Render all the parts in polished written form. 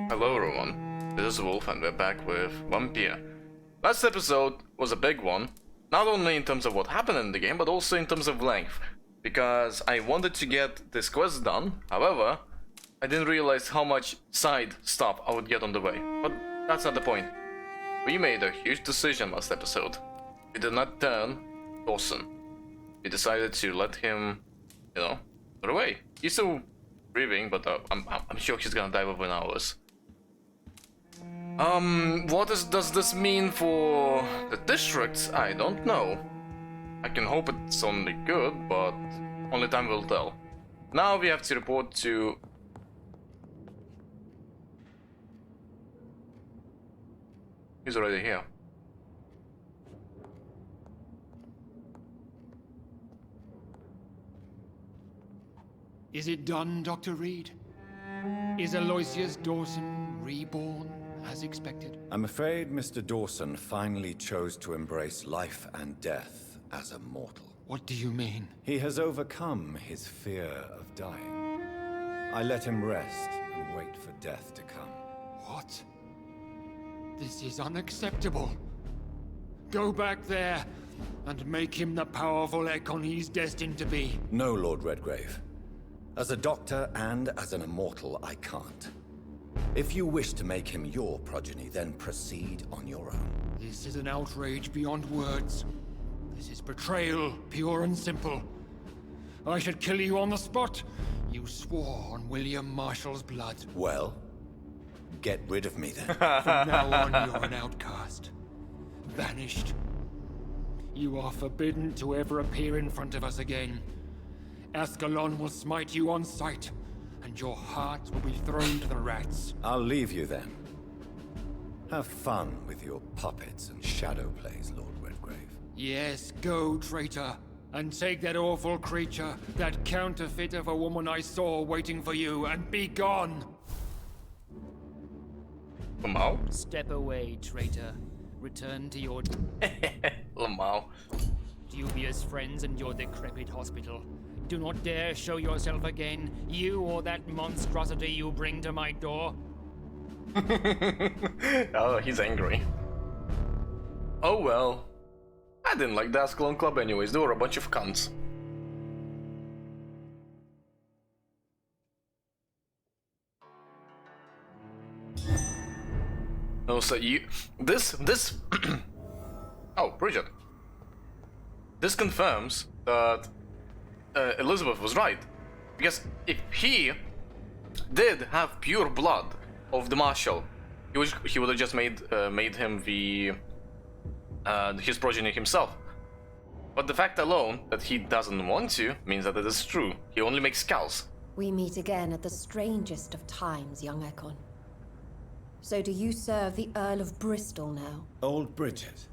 Hello everyone, this is Wolf and we're back with Vampyr. Last episode was a big one, not only in terms of what happened in the game, but also in terms of length. Because I wanted to get this quest done, however, I didn't realize how much side stuff I would get on the way. But that's not the point. We made a huge decision last episode. We did not turn Dawson. We decided to let him, put away. He's still breathing, but I'm sure he's gonna die within hours. What does this mean for the districts? I don't know. I can hope it's only good, but only time will tell. Now we have to report to... He's already here. Is it done, Dr. Reed? Is Aloysius Dawson reborn as expected? I'm afraid Mr. Dawson finally chose to embrace life and death as a mortal. What do you mean? He has overcome his fear of dying. I let him rest and wait for death to come. What? This is unacceptable. Go back there and make him the powerful Ekon he's destined to be. No, Lord Redgrave. As a doctor and as an immortal, I can't. If you wish to make him your progeny, then proceed on your own. This is an outrage beyond words. This is betrayal, pure and simple. I should kill you on the spot. You swore on William Marshall's blood. Well, get rid of me then. From now on, you're an outcast. Vanished. You are forbidden to ever appear in front of us again. Ascalon will smite you on sight, and your heart will be thrown to the rats. I'll leave you then. Have fun with your puppets and shadow plays, Lord Redgrave. Yes, go, traitor, and take that awful creature, that counterfeit of a woman I saw waiting for you, and be gone! Lamau? Step away, traitor. Return to your Lamau. dubious friends and your decrepit hospital. Do not dare show yourself again, you or that monstrosity you bring to my door. Oh, he's angry. Oh well. I didn't like the Ascalon Club anyways, they were a bunch of cunts. Oh, so this oh, Bridget. This confirms that Elizabeth was right, because if he did have pure blood of the Marshal, he would have just made him the his progeny himself. But the fact alone that he doesn't want to means that it is true. He only makes skulls. We meet again at the strangest of times, young Ekon. So do you serve the Earl of Bristol now? Old Bridget,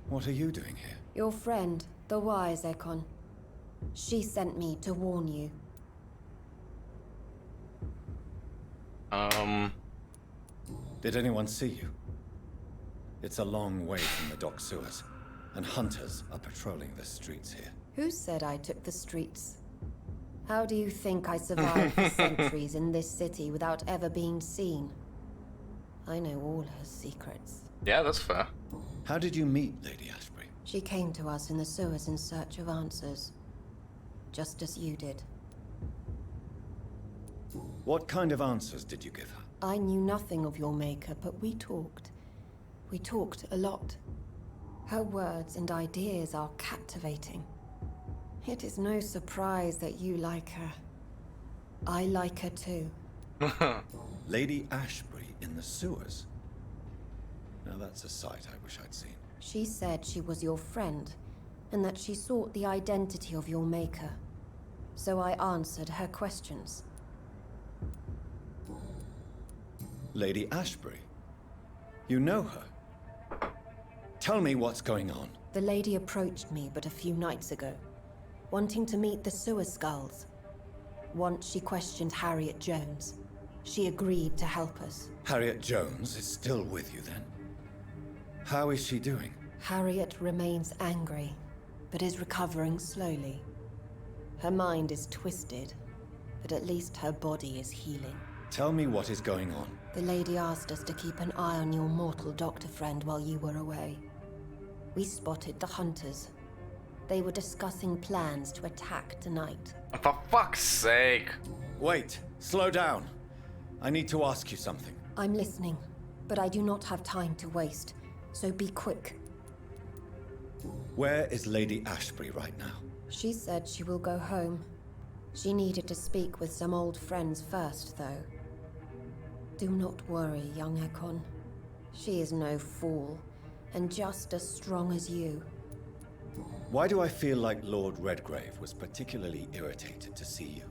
what are you doing here? Your friend, the wise Ekon. She sent me to warn you. Did anyone see you? It's a long way from the dock sewers, and hunters are patrolling the streets here. Who said I took the streets? How do you think I survived for centuries in this city without ever being seen? I know all her secrets. Yeah, that's fair. How did you meet Lady Ashbury? She came to us in the sewers in search of answers. Just as you did. What kind of answers did you give her? I knew nothing of your maker, but we talked. We talked a lot. Her words and ideas are captivating. It is no surprise that you like her. I like her too. Lady Ashbury in the sewers? Now that's a sight I wish I'd seen. She said she was your friend, and that she sought the identity of your maker. So I answered her questions. Lady Ashbury? You know her? Tell me what's going on. The lady approached me but a few nights ago, wanting to meet the sewer skulls. Once she questioned Harriet Jones. She agreed to help us. Harriet Jones is still with you then? How is she doing? Harriet remains angry, but is recovering slowly. Her mind is twisted, but at least her body is healing. Tell me what is going on. The lady asked us to keep an eye on your mortal doctor friend while you were away. We spotted the hunters. They were discussing plans to attack tonight. For fuck's sake. Wait, slow down. I need to ask you something. I'm listening, but I do not have time to waste, so be quick. Where is Lady Ashbury right now? She said she will go home. She needed to speak with some old friends first, though. Do not worry, young Ekon. She is no fool, and just as strong as you. Why do I feel like Lord Redgrave was particularly irritated to see you?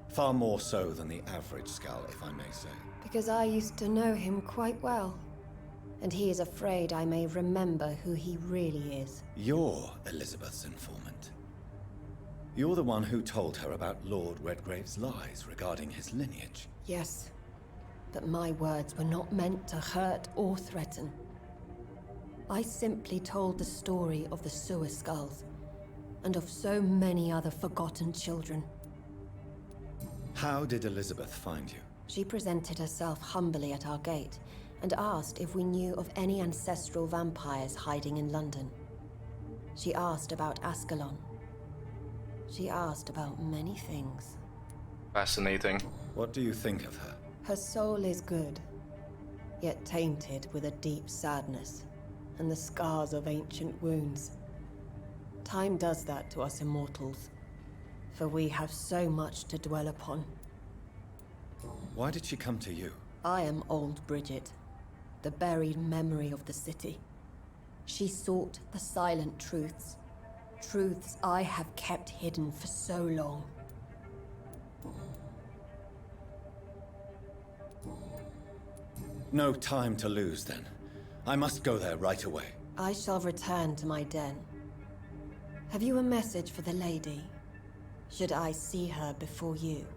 Far more so than the average Skull, if I may say. Because I used to know him quite well. And he is afraid I may remember who he really is. You're Elizabeth's informant. You're the one who told her about Lord Redgrave's lies regarding his lineage. Yes, but my words were not meant to hurt or threaten. I simply told the story of the Sewer Skulls, and of so many other forgotten children. How did Elizabeth find you? She presented herself humbly at our gate, and asked if we knew of any ancestral vampires hiding in London. She asked about Ascalon. She asked about many things. Fascinating. What do you think of her? Her soul is good, yet tainted with a deep sadness, and the scars of ancient wounds. Time does that to us immortals, for we have so much to dwell upon. Why did she come to you? I am old Bridget, the buried memory of the city. She sought the silent truths, truths I have kept hidden for so long. No time to lose, then. I must go there right away. I shall return to my den. Have you a message for the lady? Should I see her before you?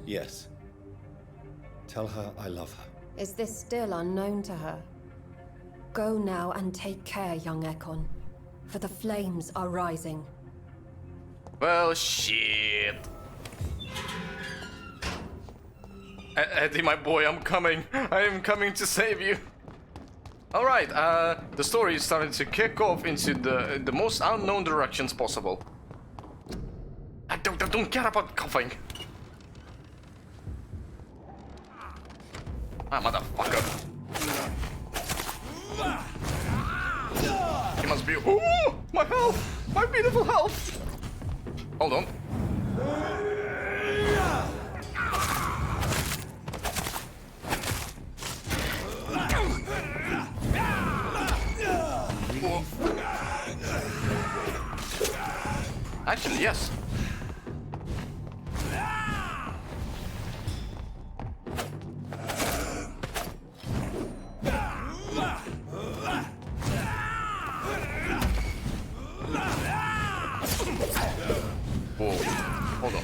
Yes. Tell her I love her. Is this still unknown to her? Go now and take care, young Ekon, for the flames are rising. Well, shit. Eddie, my boy, I'm coming. I am coming to save you. Alright, the story is starting to kick off into the most unknown directions possible. I don't care about coughing. Ah, motherfucker. He must be. Ooh, my health! My beautiful health! Hold on. Actually, yes. Whoa, hold on.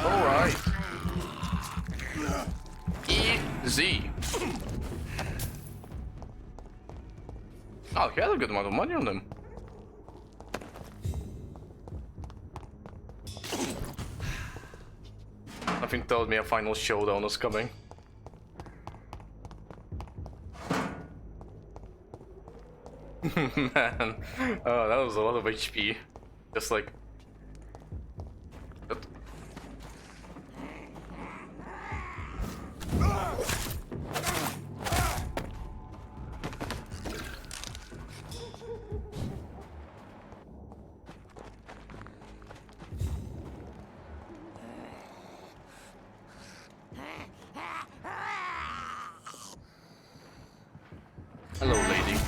Alright. Easy. Oh, he had a good amount of money on them. Nothing told me a final showdown was coming. Man, oh, that was a lot of HP. Just like... Hello, lady.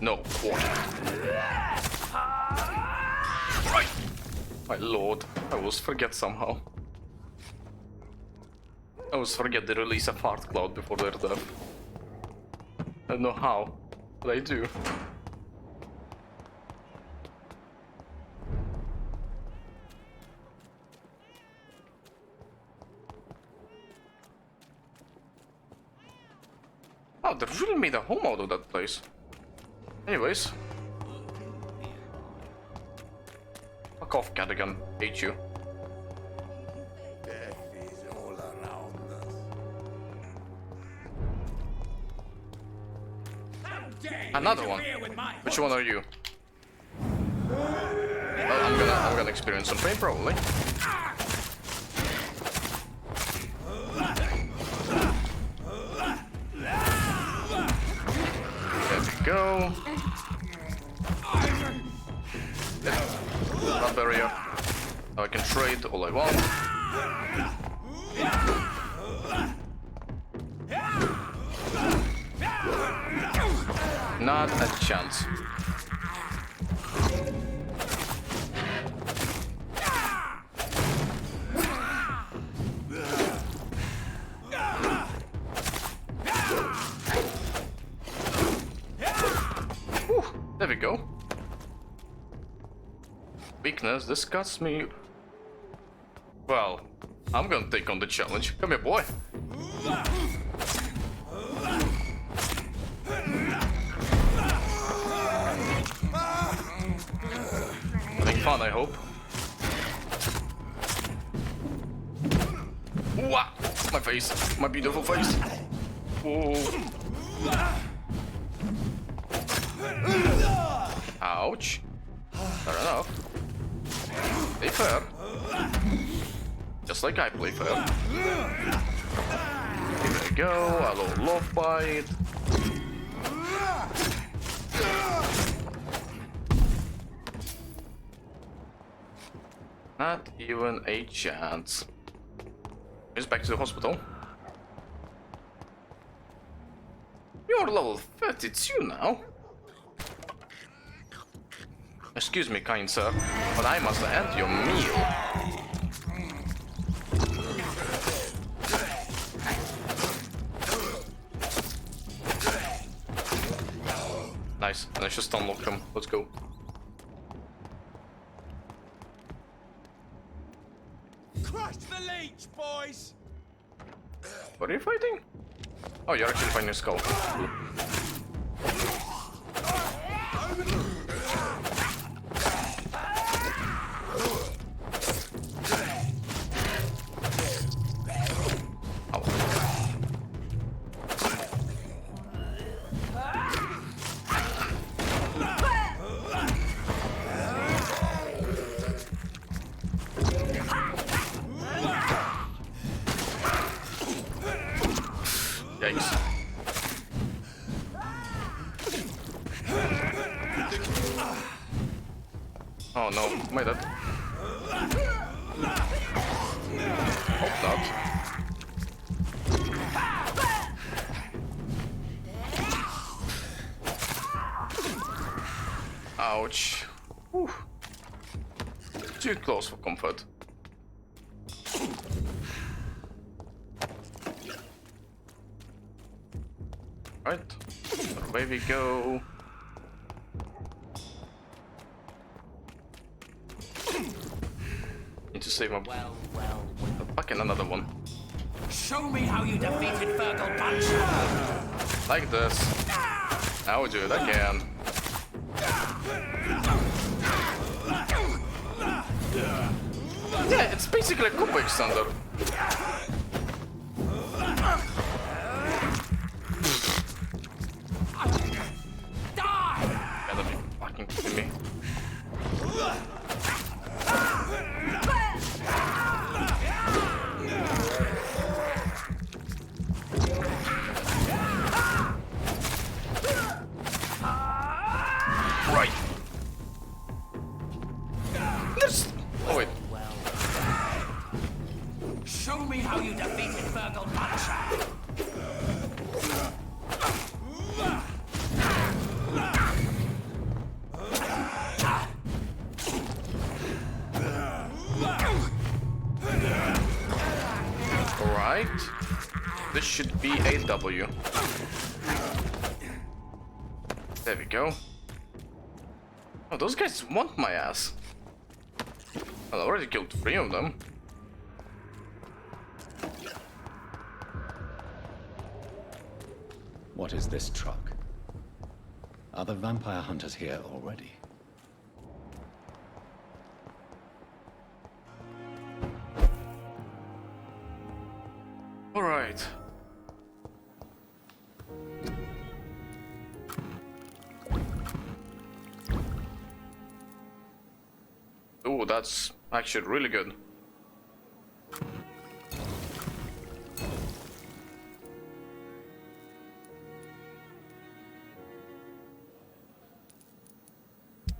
No, water. Right. My lord, I always forget somehow. I always forget they release a fart cloud before their death. I don't know how, but I do. Oh, they really made a home out of that place. Anyways. Fuck off, Cadogan. Hate you. Death is all around us. Another one. Which one are you? Well, I'm gonna experience some pain probably. There we go. That barrier. Now I can trade all I want. Not a chance. Whew, there we go. Weakness disgusts me. Well, I'm gonna take on the challenge. Come here, boy. Having fun, I hope. Wah! My face. My beautiful face. Whoa. Ouch. Fair enough. Play fair. Just like I play fair. Here we go. A little love bite. Not even a chance. He's back to the hospital. You're level 32 now. Excuse me, kind sir, but I must end your meal. Nice, and I just unlock him. Let's go. Crush the leech, boys! What are you fighting? Oh, you're actually fighting a skull. Yikes. Oh no, am I dead? Hope not. Ouch. Whew. Too close for comfort. Right, away we go. Need to save my... Well. Fucking another one. Show me how you defeated Fergal Punch. Like this. Now we do it again. Yeah, it's basically a combo extender. Gotta be fucking kidding me. Right. There's... Oh wait. Show me how you defeated Fergal Punch. Alright. This should be a W. There we go. Oh, those guys want my ass. Well, I already killed 3 of them. What is this truck? Are the vampire hunters here already? Alright. Oh, that's actually really good.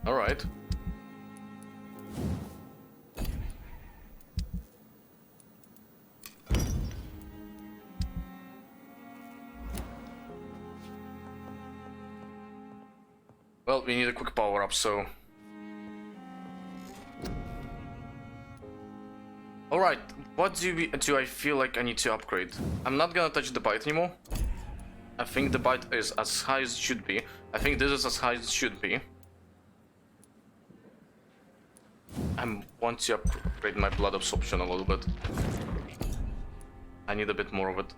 Alright. Well, we need a quick power up, so... Alright, what do I feel like I need to upgrade? I'm not gonna touch the bite anymore. I think the bite is as high as it should be. I think this is as high as it should be. I want to upgrade my blood absorption a little bit. I need a bit more of it.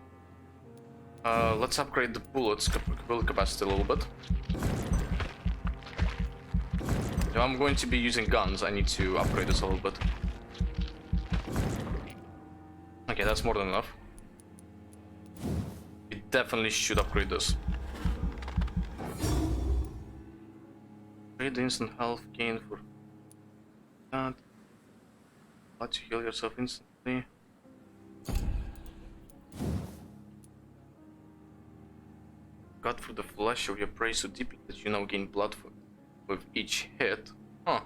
Let's upgrade the bullets bullet capacity a little bit. If I'm going to be using guns, I need to upgrade this a little bit. Okay, that's more than enough. We definitely should upgrade this. Upgrade the instant health gain for that. Let you heal yourself instantly. Cut through the flesh of your prey so deeply that you now gain blood with each hit. Huh.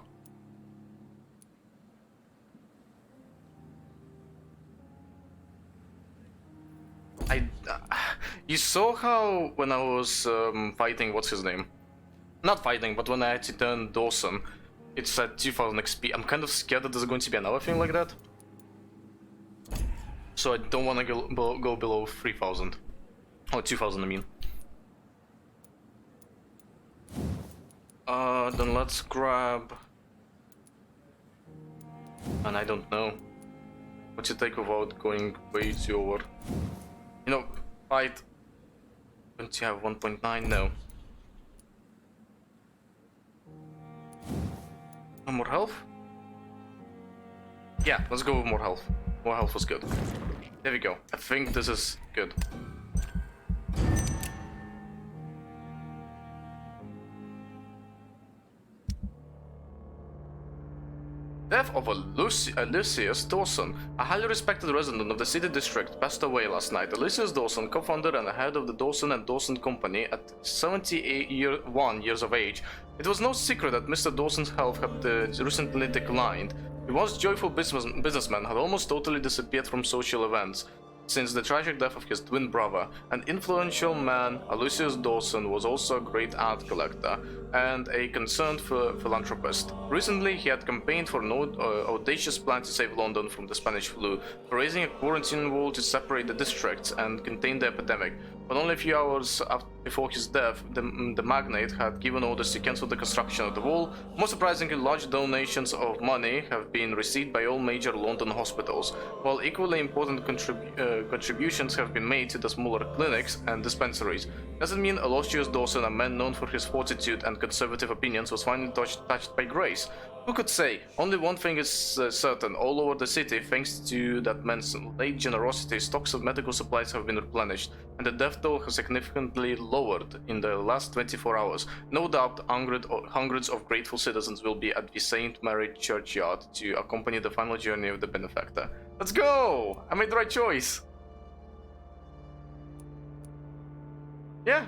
You saw how when I was fighting, what's his name? Not fighting, but when I had to turn Dawson, it said 2000 XP. I'm kind of scared that there's going to be another thing like that. So I don't want to go below 3000. Or 2000, I mean. Then let's grab... And I don't know. What's it take without going way too over? You know, fight. Don't you have 1.9? No. No more health? Yeah, let's go with more health. More health was good. There we go. I think this is good. Death of Lucius Dawson, a highly respected resident of the city district, passed away last night. Lucius Dawson, co-founder and head of the Dawson and Dawson Company, at 71 years of age. It was no secret that Mr. Dawson's health had recently declined. He was a joyful businessman, had almost totally disappeared from social events. Since the tragic death of his twin brother, an influential man, Lucius Dawson was also a great art collector and a concerned philanthropist. Recently, he had campaigned for an audacious plan to save London from the Spanish flu, raising a quarantine wall to separate the districts and contain the epidemic. But only a few hours before his death, the magnate had given orders to cancel the construction of the wall. More surprisingly, large donations of money have been received by all major London hospitals, while equally important contributions have been made to the smaller clinics and dispensaries. Doesn't mean Aloysius Dawson, a man known for his fortitude and conservative opinions, was finally touched by grace. Who could say? Only one thing is certain: all over the city, thanks to that man's late generosity, stocks of medical supplies have been replenished, and the death toll has significantly lowered in the last 24 hours. No doubt hundreds of grateful citizens will be at the St. Mary churchyard to accompany the final journey of the benefactor. Let's go! I made the right choice! Yeah.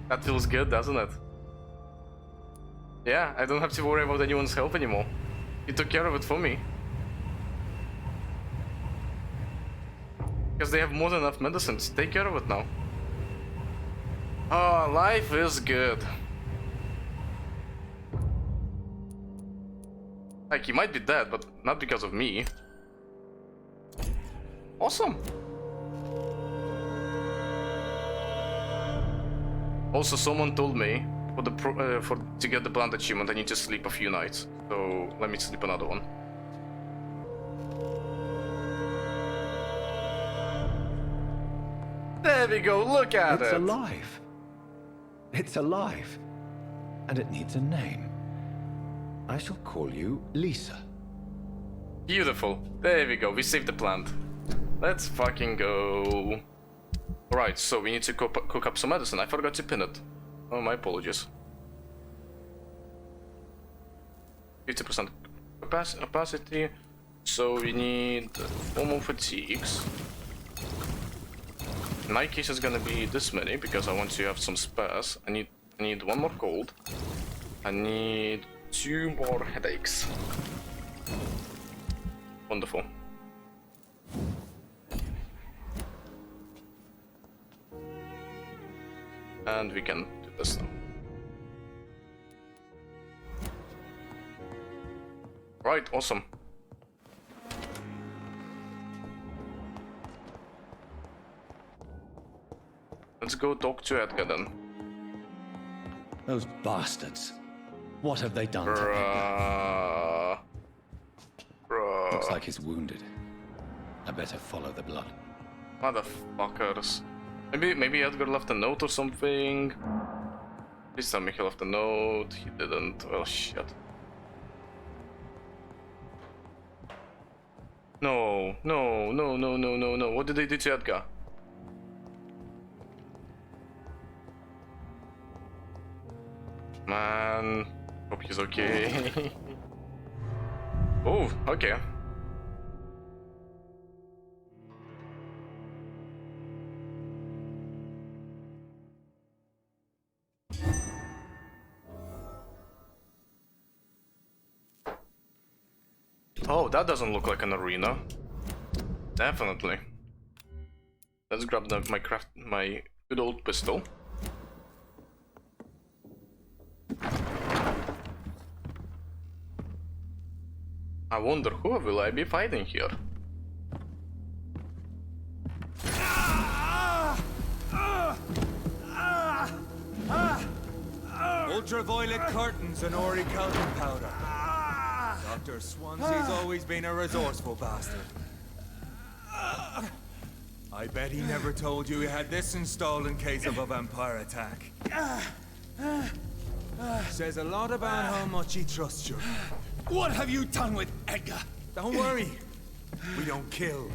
That feels good, doesn't it? Yeah, I don't have to worry about anyone's help anymore. You took care of it for me. Because they have more than enough medicines. Take care of it now. Oh, life is good. Like, he might be dead, but not because of me. Awesome. Also, someone told me to get the plant achievement, I need to sleep a few nights. So let me sleep another one. There we go. Look at it. It's alive. It's alive. And it needs a name. I shall call you Lisa. Beautiful. There we go. We saved the plant. Let's fucking go. Right, so we need to cook up some medicine. I forgot to pin it. Oh, my apologies. 50% capacity. So we need 4 more fatigues. In my case, it's gonna be this many because I want to have some spares. I need 1 more cold. I need 2 more headaches. Wonderful. And we can do this now. Right, awesome. Let's go talk to Edgar then. Those bastards. What have they done to Edgar? Bruh. Looks like he's wounded. I better follow the blood. Motherfuckers. Maybe Edgar left a note or something. Please tell me he left a note. He didn't. Well, shit. No. What did they do to Edgar? Man. Hope he's okay. Oh, okay. Oh, that doesn't look like an arena. Definitely. Let's grab my good old pistol. I wonder who will I be fighting here? Ultraviolet curtains and orichalcum powder. Dr. Swansea's always been a resourceful bastard. I bet he never told you he had this installed in case of a vampire attack. Says a lot about how much he trusts you. What have you done with Edgar? Don't worry. We don't kill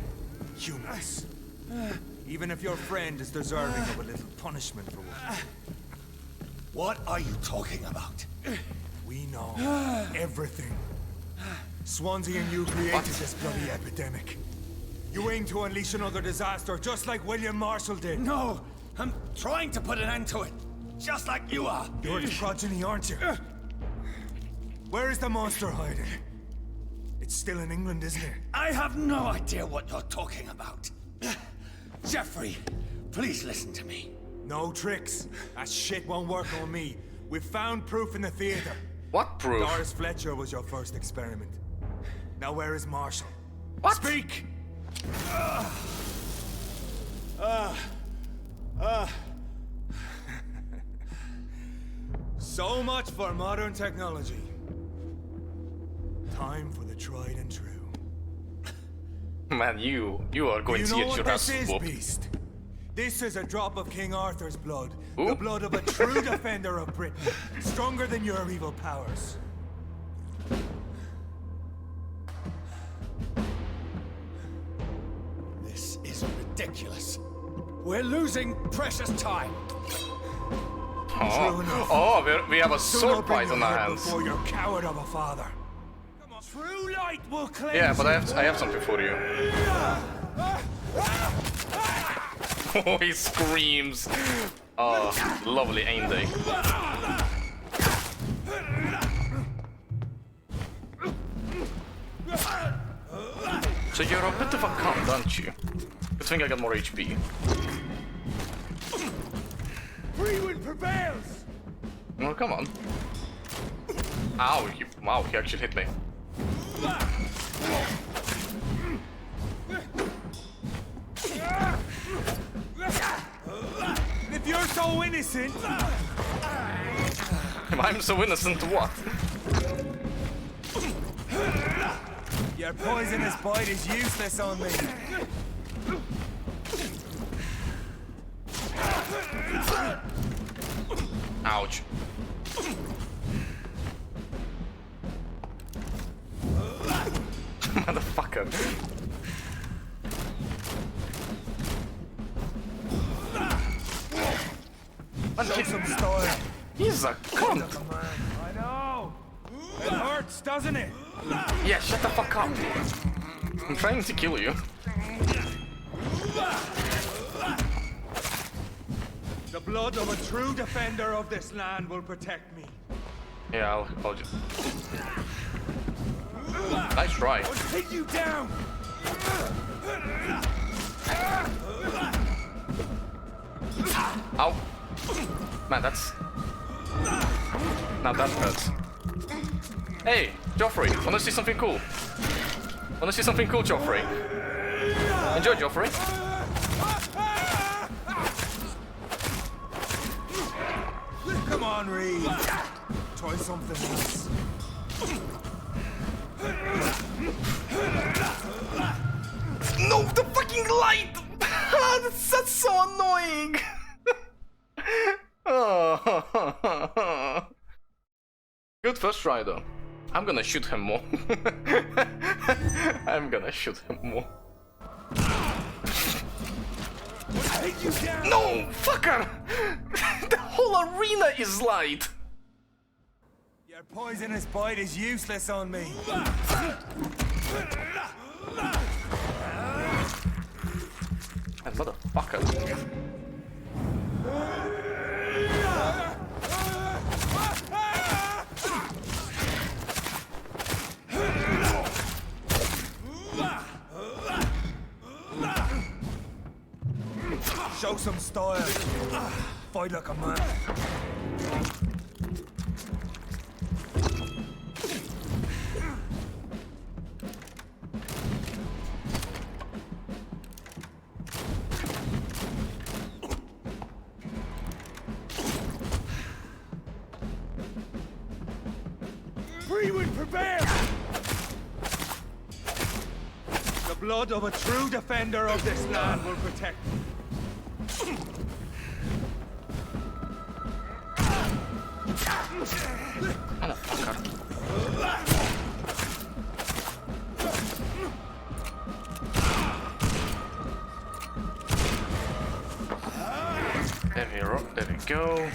humans. Even if your friend is deserving of a little punishment for what. What are you talking about? We know everything. Swansea and you created this bloody epidemic. You aim to unleash another disaster just like William Marshall did. No, I'm trying to put an end to it. Just like you are. You're its progeny, aren't you? Where is the monster hiding? It's still in England, isn't it? I have no idea what you're talking about. Jeffrey, please listen to me. No tricks. That shit won't work on me. We've found proof in the theater. What proof? Doris Fletcher was your first experiment. Now where is Marshall? What? Speak! So much for modern technology. Time for the tried and true. Man, you are going to get your ass whooped. Beast? This is a drop of King Arthur's blood. Ooh. The blood of a true defender of Britain. Stronger than your evil powers. This is ridiculous. We're losing precious time. True enough. We have a Soon sword I'll bring fight on your our head hands. before your coward of a father. Come on. True light will cleanse Yeah, but you. I have something for you. Oh, he screams. Oh, lovely, ain't they? So you're a bit of a cunt, aren't you? Good thing I got more HP. Freewind prevails! Oh, come on. Ow, wow, he actually hit me. If you're so innocent, If I'm so innocent, what? your poisonous bite is useless on me. Ouch. Motherfucker. Show some style. He's a cunt. I know. It hurts, doesn't it? Yeah, shut the fuck up. I'm trying to kill you. The blood of a true defender of this land will protect me. Yeah, I'll just... Nice try. I'll take you down. Ow. Man, that's... Now that hurts. Hey, Joffrey, wanna see something cool? Wanna see something cool, Joffrey? Enjoy, Joffrey. Come on, Reed. Try something else. No, the fucking light! that's so annoying! Oh. Good first try, though. I'm gonna shoot him more. I'm gonna shoot him more. No, fucker! The whole arena is light! Your poisonous bite is useless on me. That motherfucker. Show some style. Fight like a man. Freewood prevail! The blood of a true defender of this land will protect me. Motherfucker. There we go.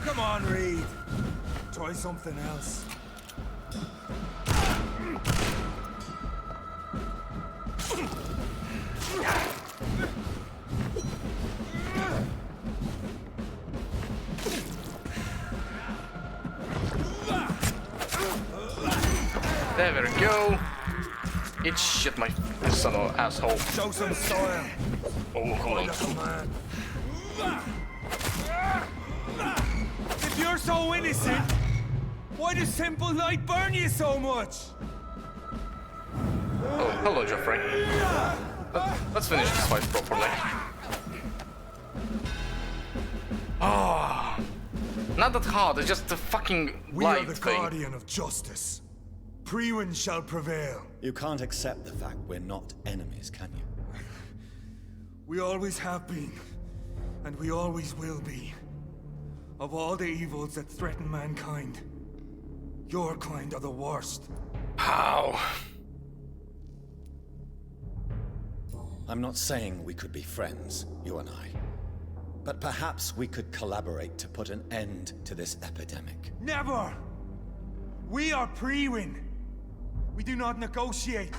Come on, Reed. Try something else. There we go. Eat shit, my son of asshole. Show some style. Oh, hold on. Like a man. If you're so innocent, why does simple light burn you so much? Oh, hello, Joffrey. Let's finish this fight properly. Oh, not that hard. It's just the fucking We are light the thing. guardian of justice. Priwen shall prevail. You can't accept the fact we're not enemies, can you? We always have been, and we always will be. Of all the evils that threaten mankind, your kind are the worst. How? I'm not saying we could be friends, you and I. But perhaps we could collaborate to put an end to this epidemic. Never! We are Priwen. We do not negotiate.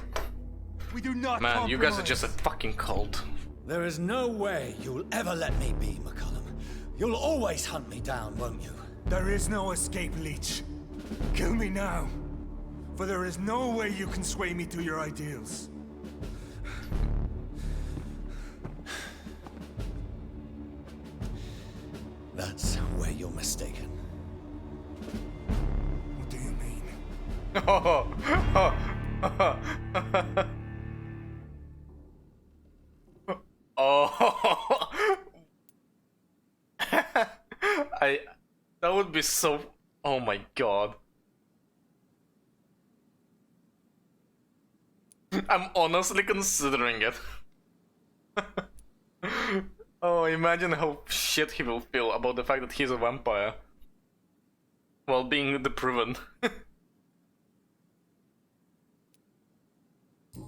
We do not Man, you guys are compromise. just a fucking cult. There is no way you'll ever let me be, McCullum. You'll always hunt me down, won't you? There is no escape, Leech. Kill me now, for there is no way you can sway me to your ideals. That's where you're mistaken. What do you mean? Oh, that would be so. Oh my god. I'm honestly considering it. Oh, imagine how shit he will feel about the fact that he's a vampire while being the proven.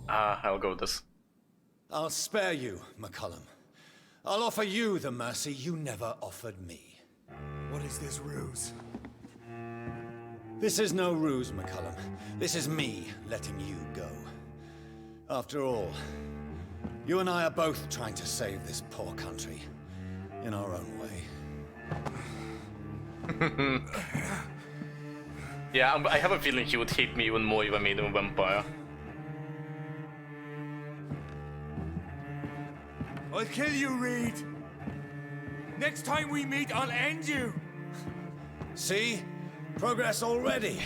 I'll go with this. I'll spare you, McCullum. I'll offer you the mercy you never offered me. What is this ruse? This is no ruse, McCullum. This is me letting you go. After all, you and I are both trying to save this poor country in our own way. Yeah, I have a feeling he would hate me even more if I made him a vampire. I'll kill you, Reed. Next time we meet, I'll end you. See? Progress already.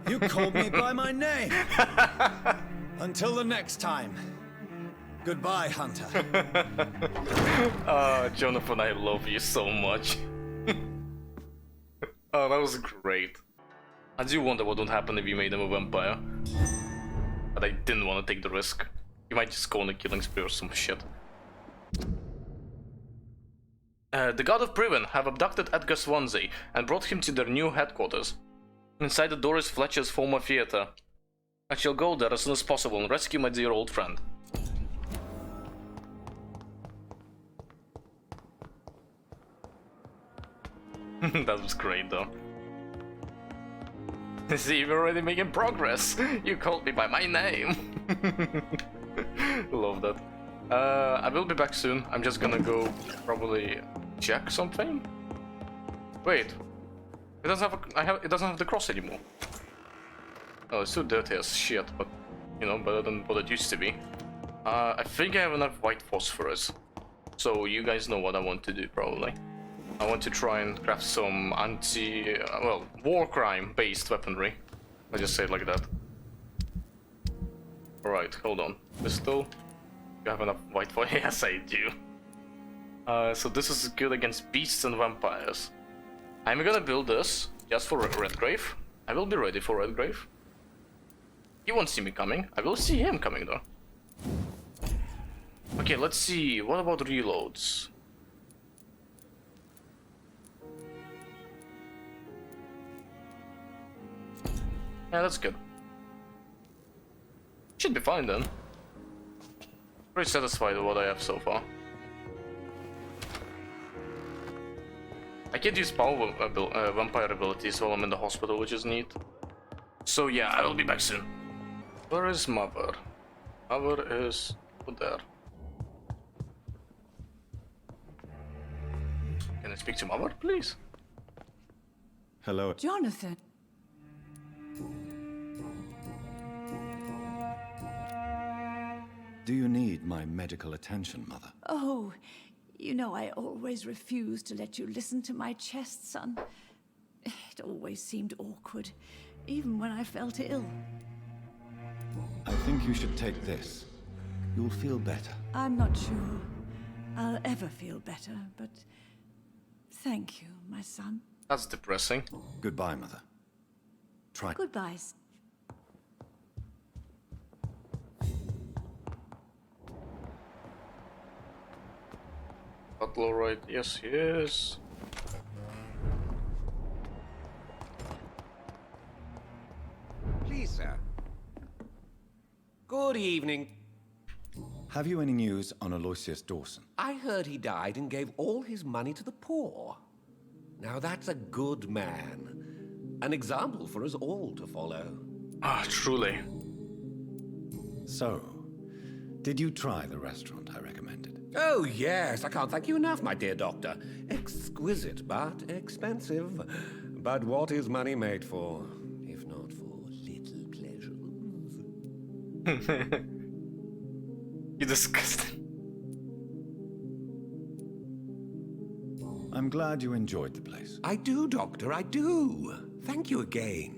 You called me by my name. Until the next time. Goodbye, Hunter. Jonathan, I love you so much. Oh, that was great. I do wonder what would happen if you made him a vampire. But I didn't want to take the risk. You might just go on a killing spree or some shit. The God of Priven have abducted Edgar Swansea and brought him to their new headquarters. Inside the door is Fletcher's former theater. I shall go there as soon as possible and rescue my dear old friend. That was great though. See, you're already making progress. You called me by my name. Love that. I will be back soon. I'm just gonna go probably check something. Wait, it doesn't have it doesn't have the cross anymore. Oh, it's too dirty as shit, but you know, better than what it used to be. I think I have enough white phosphorus, so you guys know what I want to do probably. I want to try and craft some war crime based weaponry. I just say it like that. Alright, hold on. Pistol. You have enough white for yes I do. So this is good against beasts and vampires. I'm gonna build this just for Redgrave. I will be ready for Redgrave. He won't see me coming. I will see him coming though. Okay, let's see. What about reloads? Yeah, that's good. Should be fine then. Pretty satisfied with what I have so far. I can't use power vampire abilities while I'm in the hospital, which is neat. So yeah, I will be back soon. Where is Mother? Mother is over there. Can I speak to Mother, please? Hello. Jonathan. Do you need my medical attention, Mother? Oh, you know I always refused to let you listen to my chest, son. It always seemed awkward, even when I felt ill. I think you should take this. You'll feel better. I'm not sure I'll ever feel better, but thank you, my son. That's depressing. Goodbye, Mother. Try. Goodbye. Butler, right? Yes, he is. Please, sir. Good evening. Have you any news on Aloysius Dawson? I heard he died and gave all his money to the poor. Now that's a good man. An example for us all to follow. Ah, truly. So, did you try the restaurant I recommended? Oh, yes. I can't thank you enough, my dear doctor. Exquisite, but expensive. But what is money made for, if not for little pleasures? You disgusting. I'm glad you enjoyed the place. I do, Doctor, I do. Thank you again.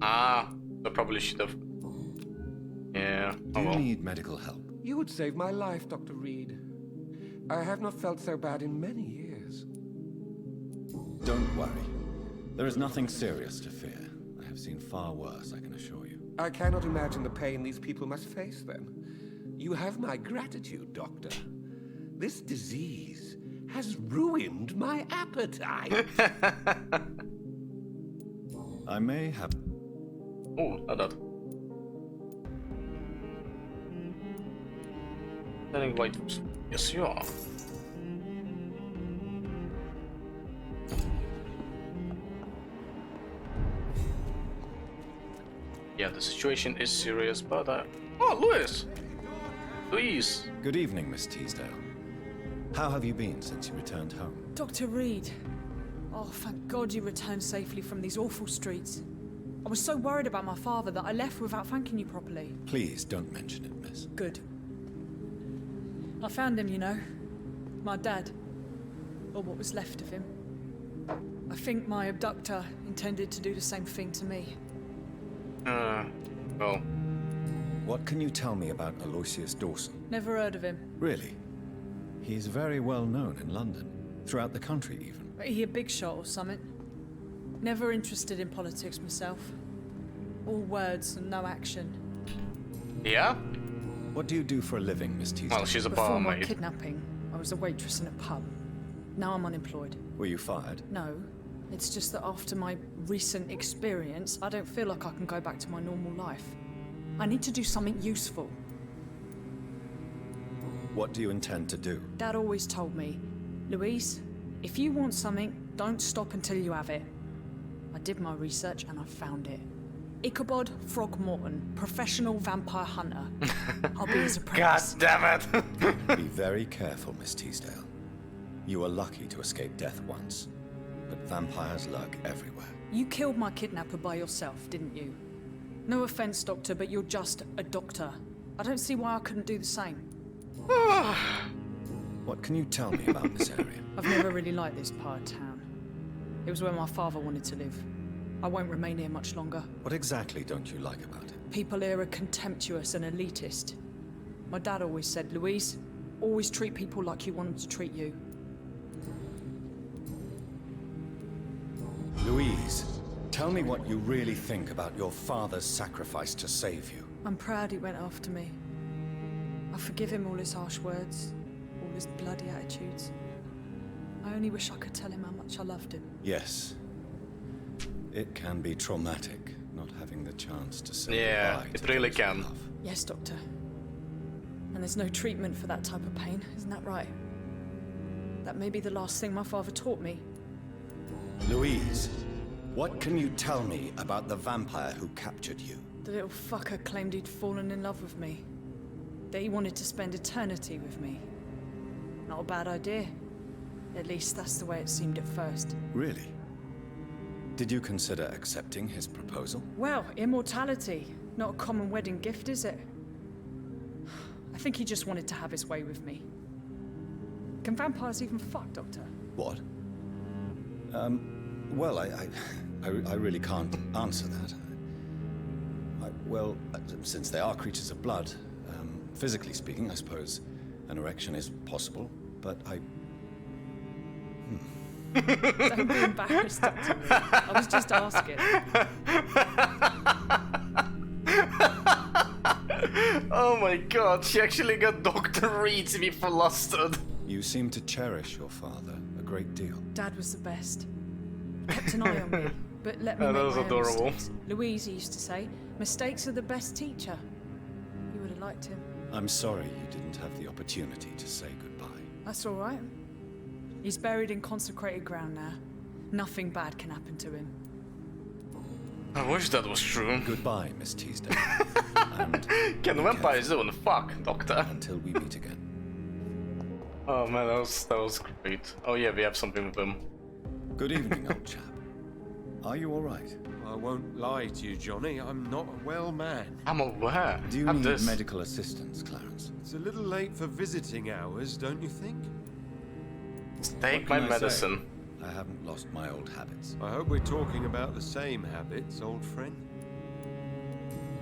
Ah, I probably should have. Yeah. Do you need medical help? You would save my life, Dr. Reed. I have not felt so bad in many years. Don't worry. There is nothing serious to fear. I have seen far worse, I can assure you. I cannot imagine the pain these people must face then. You have my gratitude, Doctor. This disease has ruined my appetite. I may have... Oh, not that. Telling white. Yes, you are. Yeah, the situation is serious, but oh, Louis! Louise! Good evening, Miss Teasdale. How have you been since you returned home? Dr. Reed. Oh, thank God you returned safely from these awful streets. I was so worried about my father that I left without thanking you properly. Please don't mention it, miss. Good. I found him, you know. My dad. Or what was left of him. I think my abductor intended to do the same thing to me. Well. What can you tell me about Aloysius Dawson? Never heard of him. Really? He's very well known in London. Throughout the country, even. He a big shot or something? Never interested in politics myself. All words and no action. Yeah? What do you do for a living, Miss Teasdale? Well, she's a Before my barmaid. kidnapping, I was a waitress in a pub. Now I'm unemployed. Were you fired? No. It's just that after my recent experience, I don't feel like I can go back to my normal life. I need to do something useful. What do you intend to do? Dad always told me, Louise, if you want something, don't stop until you have it. I did my research and I found it. Ichabod Throgmorton, professional vampire hunter. I'll be his apprentice. God damn it! Be very careful, Miss Teasdale. You were lucky to escape death once, but vampires lurk everywhere. You killed my kidnapper by yourself, didn't you? No offense, Doctor, but you're just a doctor. I don't see why I couldn't do the same. What can you tell me about this area? I've never really liked this part of town. It was where my father wanted to live. I won't remain here much longer. What exactly don't you like about it? People here are contemptuous and elitist. My dad always said, Louise, always treat people like you want them to treat you. Louise, tell me what you really think about your father's sacrifice to save you. I'm proud he went after me. I forgive him all his harsh words, all his bloody attitudes. I only wish I could tell him how much I loved him. Yes. It can be traumatic, not having the chance to say Yeah, goodbye it to really those you can. love. Yes, Doctor. And there's no treatment for that type of pain, isn't that right? That may be the last thing my father taught me. Louise, what can you tell me about the vampire who captured you? The little fucker claimed he'd fallen in love with me. That he wanted to spend eternity with me. Not a bad idea. At least that's the way it seemed at first. Really? Did you consider accepting his proposal? Well, immortality. Not a common wedding gift, is it? I think he just wanted to have his way with me. Can vampires even fuck, Doctor? What? Well, I really can't answer that. Well, since they are creatures of blood, physically speaking, I suppose an erection is possible, but I... Don't be embarrassed, Doctor. I was just asking. Oh my god, she actually got Dr. Reed to be flustered. You seem to cherish your father a great deal. Dad was the best. Kept an eye on me, but let me Oh, make that was my own adorable. mistakes. Louise used to say, mistakes are the best teacher. You would have liked him. I'm sorry you didn't have the opportunity to say goodbye. That's all right. He's buried in consecrated ground now. Nothing bad can happen to him. I wish that was true. Goodbye, Miss Teasdale. And Can the vampires do? Fuck, Doctor. until we meet again. Oh man, that was great. Oh yeah, we have something with him. Good evening, old chap. Are you all right? I won't lie to you, Johnny. I'm not a well man. I'm aware. Do you Have need this. medical assistance, Clarence? It's a little late for visiting hours, don't you think? Take What my can I say? medicine. I haven't lost my old habits. I hope we're talking about the same habits, old friend.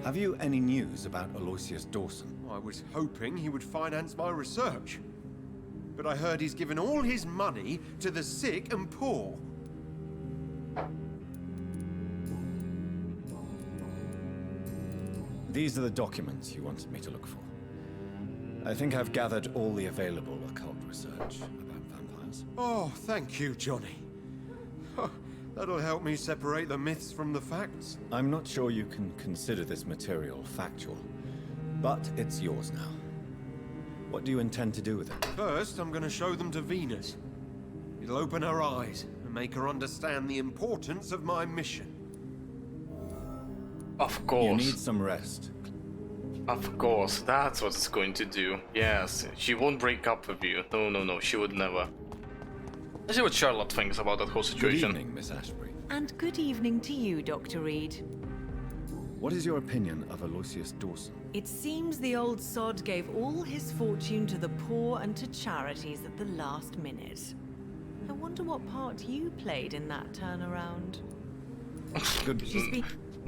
Have you any news about Aloysius Dawson? I was hoping he would finance my research. But I heard he's given all his money to the sick and poor. These are the documents you wanted me to look for. I think I've gathered all the available occult research about vampires. Oh, thank you, Johnny. That'll help me separate the myths from the facts. I'm not sure you can consider this material factual, but it's yours now. What do you intend to do with it? First, I'm going to show them to Venus. It'll open her eyes and make her understand the importance of my mission. Of course. You need some rest. Of course, that's what it's going to do. Yes, she won't break up with you. No, no, no, she would never. Let's see what Charlotte thinks about that whole Good situation. evening, Miss Ashbury. And good evening to you, Dr. Reed. What is your opinion of Aloysius Dawson? It seems the old sod gave all his fortune to the poor and to charities at the last minute. I wonder what part you played in that turnaround. Good.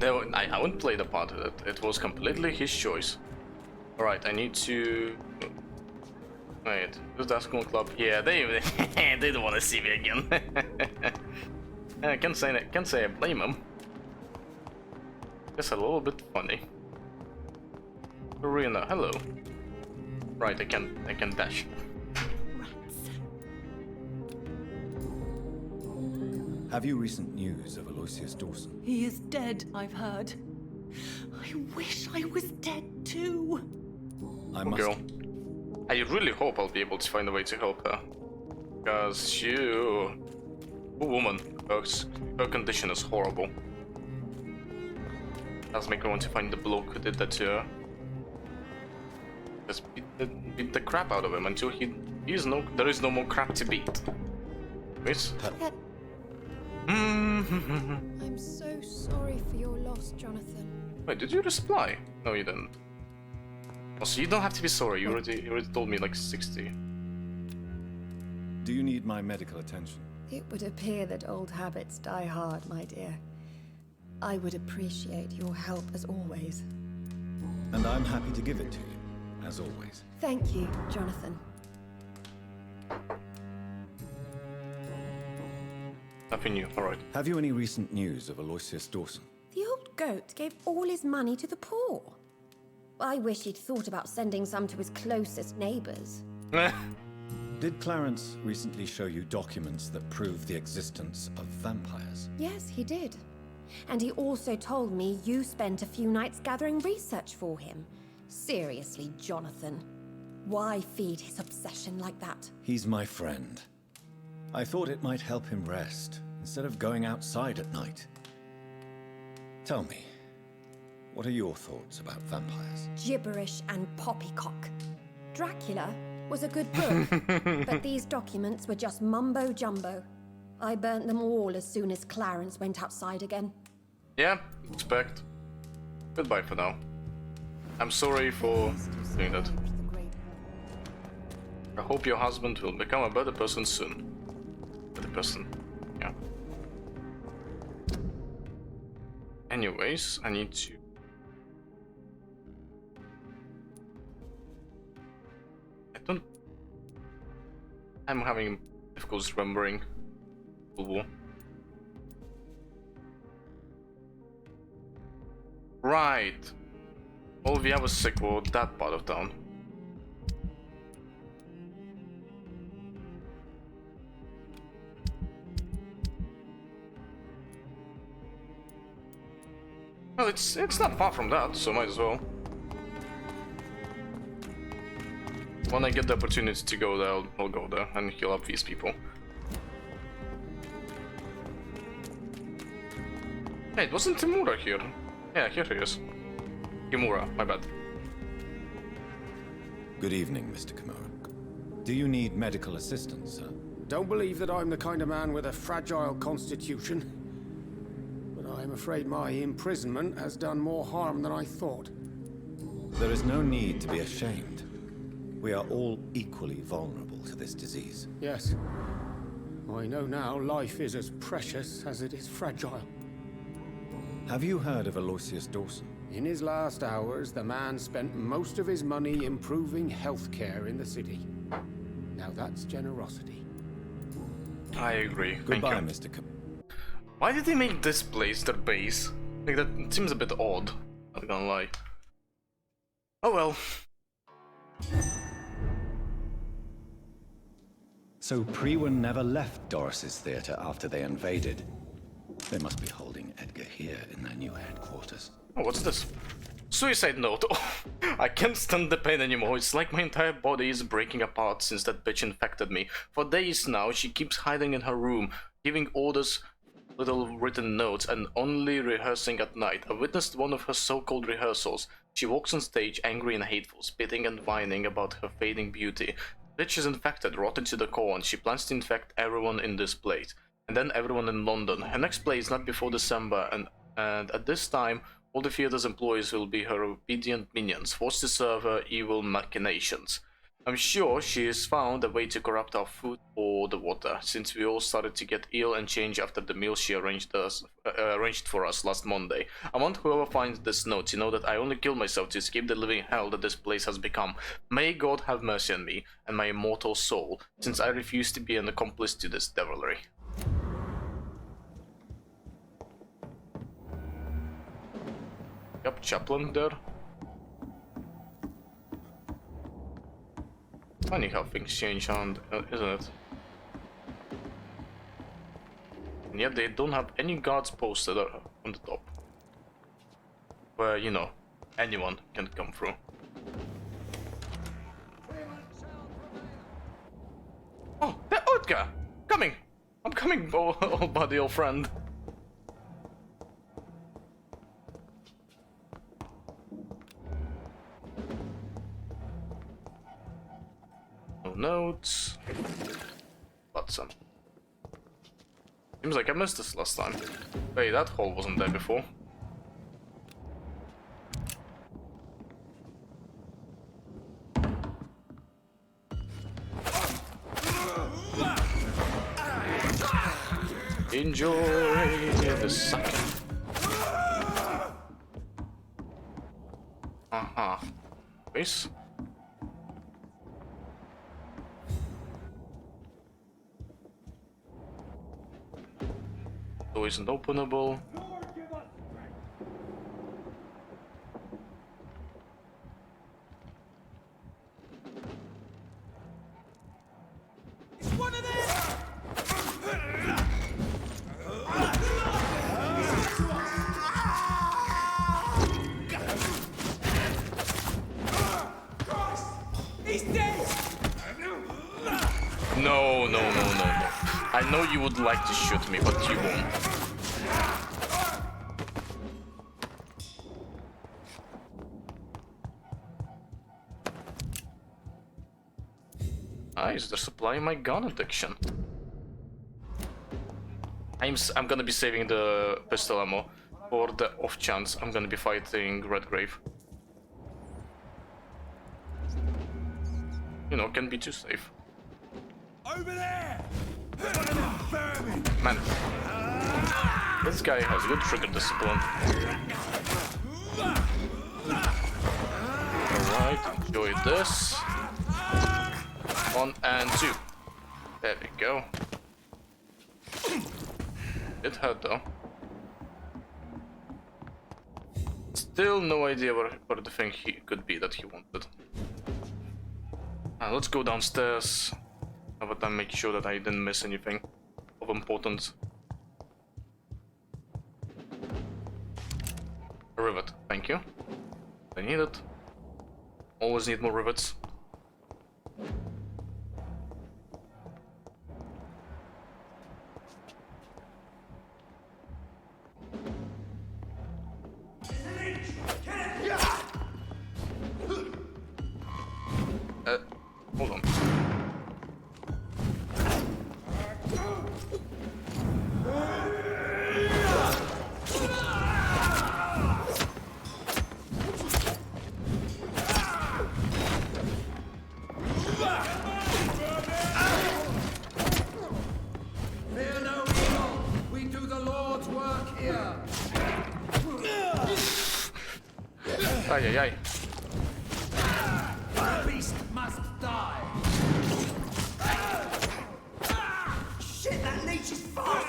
No, I wouldn't play the part of it. It was completely his choice. Alright, I need to... Wait, who's that school club? Yeah, they they don't want to see me again. I can't say I blame them. Just a little bit funny. Arena, hello. Right, I can dash. Have you recent news of Aloysius Dawson? He is dead, I've heard. I wish I was dead too. I must... Girl. I really hope I'll be able to find a way to help her. Because you... Poor woman. Her condition is horrible. Does make me want to find the bloke who did that to her. Just beat the crap out of him until there is no more crap to beat. Miss? I'm so sorry for your loss, Jonathan. Wait, did you reply? No, you didn't. Also, you don't have to be sorry. You already told me like 60. Do you need my medical attention? It would appear that old habits die hard, my dear. I would appreciate your help as always. And I'm happy to give it to you, as always. Thank you, Jonathan. Nothing new, alright. Have you any recent news of Aloysius Dawson? The old goat gave all his money to the poor. I wish he'd thought about sending some to his closest neighbors. Did Clarence recently show you documents that prove the existence of vampires? Yes, he did. And he also told me you spent a few nights gathering research for him. Seriously, Jonathan. Why feed his obsession like that? He's my friend. I thought it might help him rest, instead of going outside at night. Tell me, what are your thoughts about vampires? Gibberish and poppycock. Dracula was a good book, but these documents were just mumbo-jumbo. I burnt them all as soon as Clarence went outside again. Yeah, expect. Goodbye for now. I'm sorry for doing that. I hope your husband will become a better person soon. Better person, yeah. Anyways, I need to... I'm having difficulty remembering. Right. Olivia was sick for that part of town. Well, it's not far from that, so might as well. When I get the opportunity to go there, I'll go there and heal up these people. Hey, it wasn't Timura here. Yeah, here he is. Kimura, my bad. Good evening, Mr. Kimura. Do you need medical assistance, sir? Don't believe that I'm the kind of man with a fragile constitution. But I'm afraid my imprisonment has done more harm than I thought. There is no need to be ashamed. We are all equally vulnerable to this disease. Yes. I know now life is as precious as it is fragile. Have you heard of Aloysius Dawson? In his last hours, the man spent most of his money improving healthcare in the city. Now that's generosity. I agree. Goodbye, Thank you. Mr. Why did they make this place their base? Like, that seems a bit odd. Not gonna lie. Oh well. So Priwen never left Doris's theater after they invaded. They must be holding Edgar here in their new headquarters. Oh, what's this? Suicide note. Oh, I can't stand the pain anymore. It's like my entire body is breaking apart since that bitch infected me. For days now, she keeps hiding in her room, giving orders, little written notes, and only rehearsing at night. I witnessed one of her so-called rehearsals. She walks on stage angry and hateful, spitting and whining about her fading beauty. The bitch is infected, rotten to the core, and she plans to infect everyone in this place. And then everyone in London. Her next play is not before December, and at this time, all the theater's employees will be her obedient minions, forced to serve her evil machinations. I'm sure she has found a way to corrupt our food or the water, since we all started to get ill and change after the meal she arranged for us last Monday. I want whoever finds this note to know that I only killed myself to escape the living hell that this place has become. May God have mercy on me and my immortal soul, since I refuse to be an accomplice to this devilry. Yep, chaplain there. Funny how things change, isn't it? And yet they don't have any guards posted on the top. Where, you know, anyone can come through. Oh, they're Utka! Coming! I'm coming, old buddy, old friend. Notes. Some. Seems like I missed this last time. Wait, that hole wasn't there before. Enjoy the sucking. Nice. Door isn't openable. It's one of them! He's dead! No. I know you would like to shoot me, but you won't. Nice, they're supplying my gun addiction. I'm gonna be saving the pistol ammo for the off chance I'm gonna be fighting Redgrave. You know, can be too safe. Over there! Man, this guy has good trigger discipline. Alright, enjoy this. 1 and 2. There we go. It hurt though. Still no idea where the thing he could be that he wanted. Let's go downstairs. Have a time, make sure that I didn't miss anything of importance. A rivet, thank you. I need it. Always need more rivets. Hold on. Ay, ay, ay. The beast must die. Shit, that leech is fast.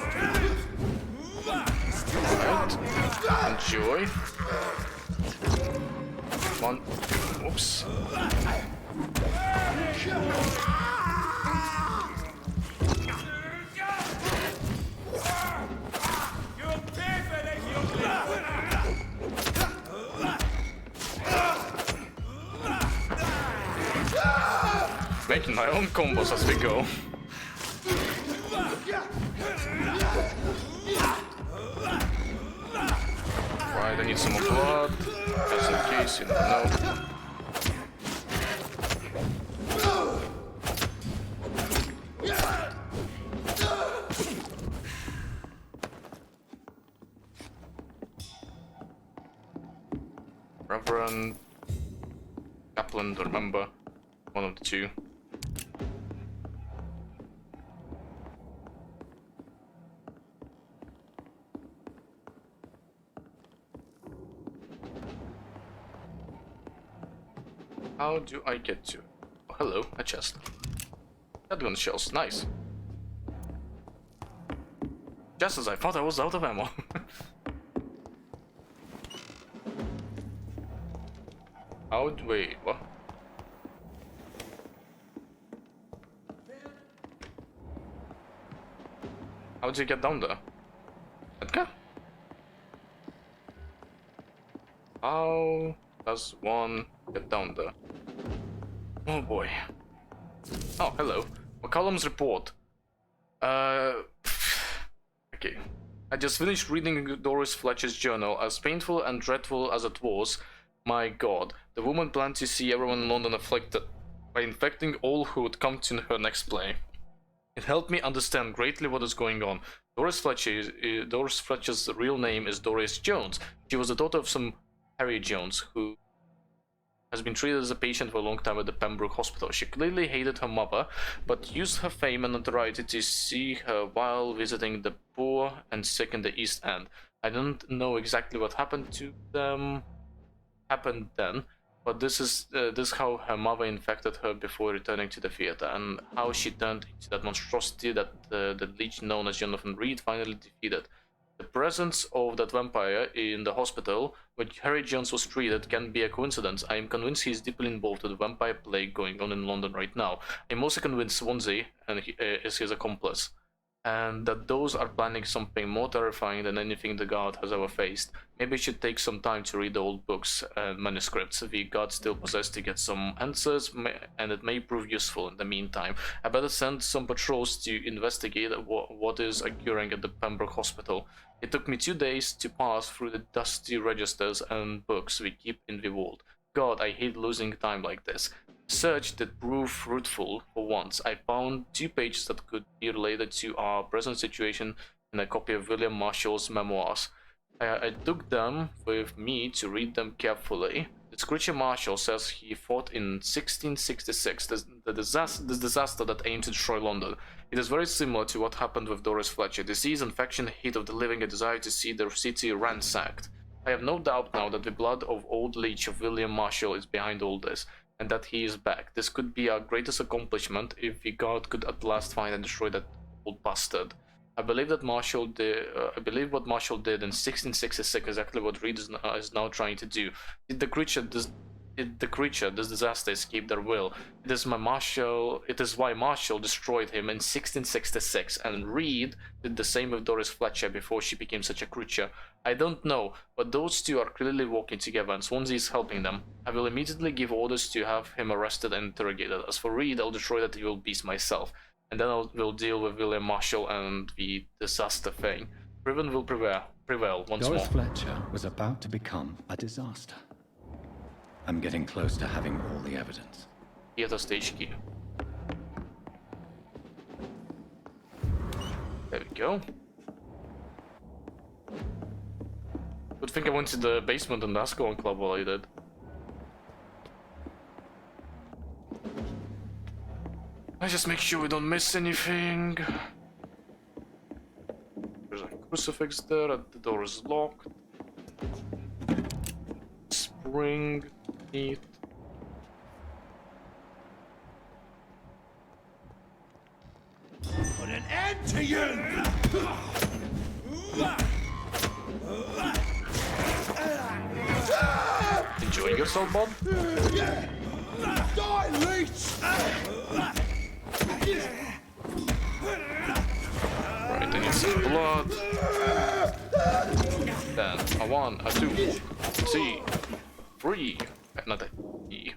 Right. Enjoy. One. Whoops. Making my own combos as we go. Right, I need some more blood, just in case, you never know. Reverend Kaplan, don't remember, one of the two. How do I get to? Oh, hello, a chest. Shotgun shells, nice. Just as I thought I was out of ammo. How do wait, what? How did you get down there? Edgar? How does one get down there? Oh boy. Oh, hello. McCollum's report. Okay. I just finished reading Doris Fletcher's journal. As painful and dreadful as it was, my god, the woman planned to see everyone in London afflicted by infecting all who would come to her next play. It helped me understand greatly what is going on. Doris Fletcher's real name is Doris Jones. She was the daughter of some Harry Jones, who has been treated as a patient for a long time at the Pembroke Hospital. She clearly hated her mother, but used her fame and notoriety to see her while visiting the poor and sick in the East End. I don't know exactly what happened to them then, but this is how her mother infected her before returning to the theater, and how she turned into that monstrosity that the leech known as Jonathan Reed finally defeated. The presence of that vampire in the hospital where Harry Jones was treated can be a coincidence. I am convinced he is deeply involved with the vampire plague going on in London right now. I'm also convinced Swansea is his accomplice, and that those are planning something more terrifying than anything the god has ever faced. Maybe we should take some time to read the old books and manuscripts the god still possessed to get some answers, and it may prove useful in the meantime. I better send some patrols to investigate what is occurring at the Pembroke Hospital. It took me 2 days to pass through the dusty registers and books we keep in the vault. God, I hate losing time like this. Search did prove fruitful for once. I found 2 pages that could be related to our present situation in a copy of William Marshall's memoirs. I took them with me to read them carefully. This Marshall says he fought in 1666, the disaster that aimed to destroy London. It is very similar to what happened with Doris Fletcher. Disease, infection, heat of the living, a desire to see the city ransacked. I have no doubt now that the blood of old leech of William Marshall is behind all this, and that he is back. This could be our greatest accomplishment if the god could at last find and destroy that old bastard. I believe that Marshall did. I believe what Marshall did in 1666 exactly what Reed is now trying to do. Did the creature, this disaster, escape their will? It is why Marshall destroyed him in 1666, and Reed did the same with Doris Fletcher before she became such a creature. I don't know, but those two are clearly working together, and Swansea is helping them. I will immediately give orders to have him arrested and interrogated. As for Reed, I'll destroy that evil beast myself, and then we'll deal with William Marshall and the disaster thing. Riven will prevail once more. Doris Fletcher was about to become a disaster. I'm getting close to having all the evidence. Theater stage key. There we go. Good thing I went to the basement and Ascalon Club while I did. Let's just make sure we don't miss anything. There's a crucifix there, and the door is locked. Spring, neat. Put an end to you! Enjoying yourself, Bob? Die, leech! Right, I need some blood. Then a 1, a 2, C, 3, not a E.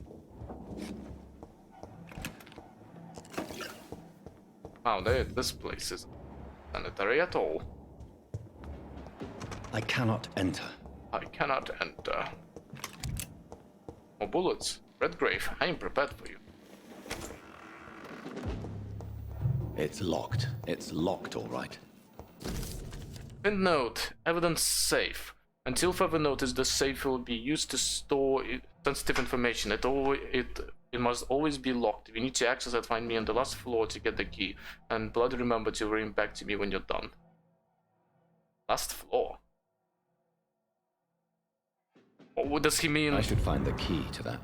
Wow, this place isn't sanitary at all. I cannot enter. I cannot enter. More bullets. Redgrave, I am prepared for you. It's locked. It's locked, all right. Pinned note, evidence safe. Until further notice, the safe will be used to store sensitive information. It must always be locked. If you need to access it, find me on the last floor to get the key. And bloody remember to bring back to me when you're done. Last floor? What does he mean? I should find the key to that.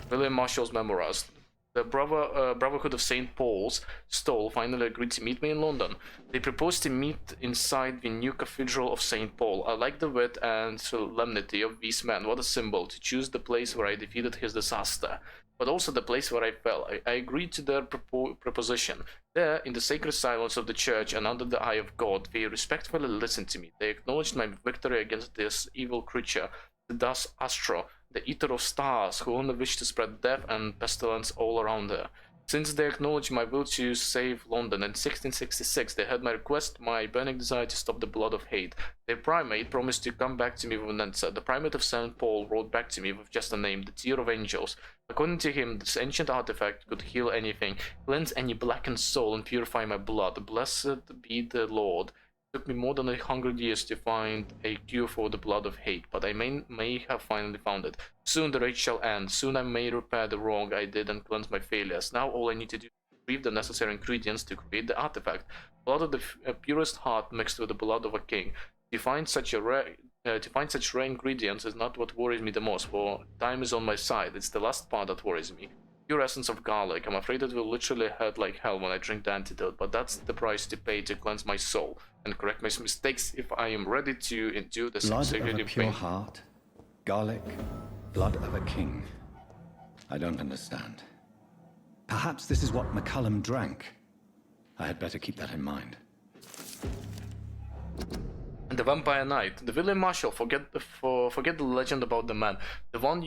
William Marshall's memoirs. The Brotherhood of St. Paul's Stole finally agreed to meet me in London. They proposed to meet inside the new Cathedral of St. Paul. I like the wit and solemnity of these men. What a symbol, to choose the place where I defeated his disaster, but also the place where I fell. I agreed to their proposition. There, in the sacred silence of the church and under the eye of God, they respectfully listened to me. They acknowledged my victory against this evil creature, the Das Astro, the eater of stars, who only wished to spread death and pestilence all around her. Since they acknowledged my will to save London in 1666, they heard my request, my burning desire to stop the blood of hate. Their primate promised to come back to me with an answer. The primate of St. Paul wrote back to me with just a name, the Tear of Angels. According to him, this ancient artifact could heal anything, cleanse any blackened soul, and purify my blood. Blessed be the Lord. It took me more than 100 years to find a cure for the blood of hate, but I may have finally found it. Soon the rage shall end. Soon I may repair the wrong I did and cleanse my failures. Now all I need to do is retrieve the necessary ingredients to create the artifact. Blood of the purest heart mixed with the blood of a king. To find such rare ingredients is not what worries me the most, for time is on my side. It's the last part that worries me. Pure essence of garlic. I'm afraid it will literally hurt like hell when I drink the antidote, but that's the price to pay to cleanse my soul and correct my mistakes if I am ready to endure this Blood of a executive pure pain. heart, garlic, blood of a king. I don't understand. Perhaps this is what McCullum drank. I had better keep that in mind. And the Vampire Knight, the William Marshall. Forget the legend about the man, the one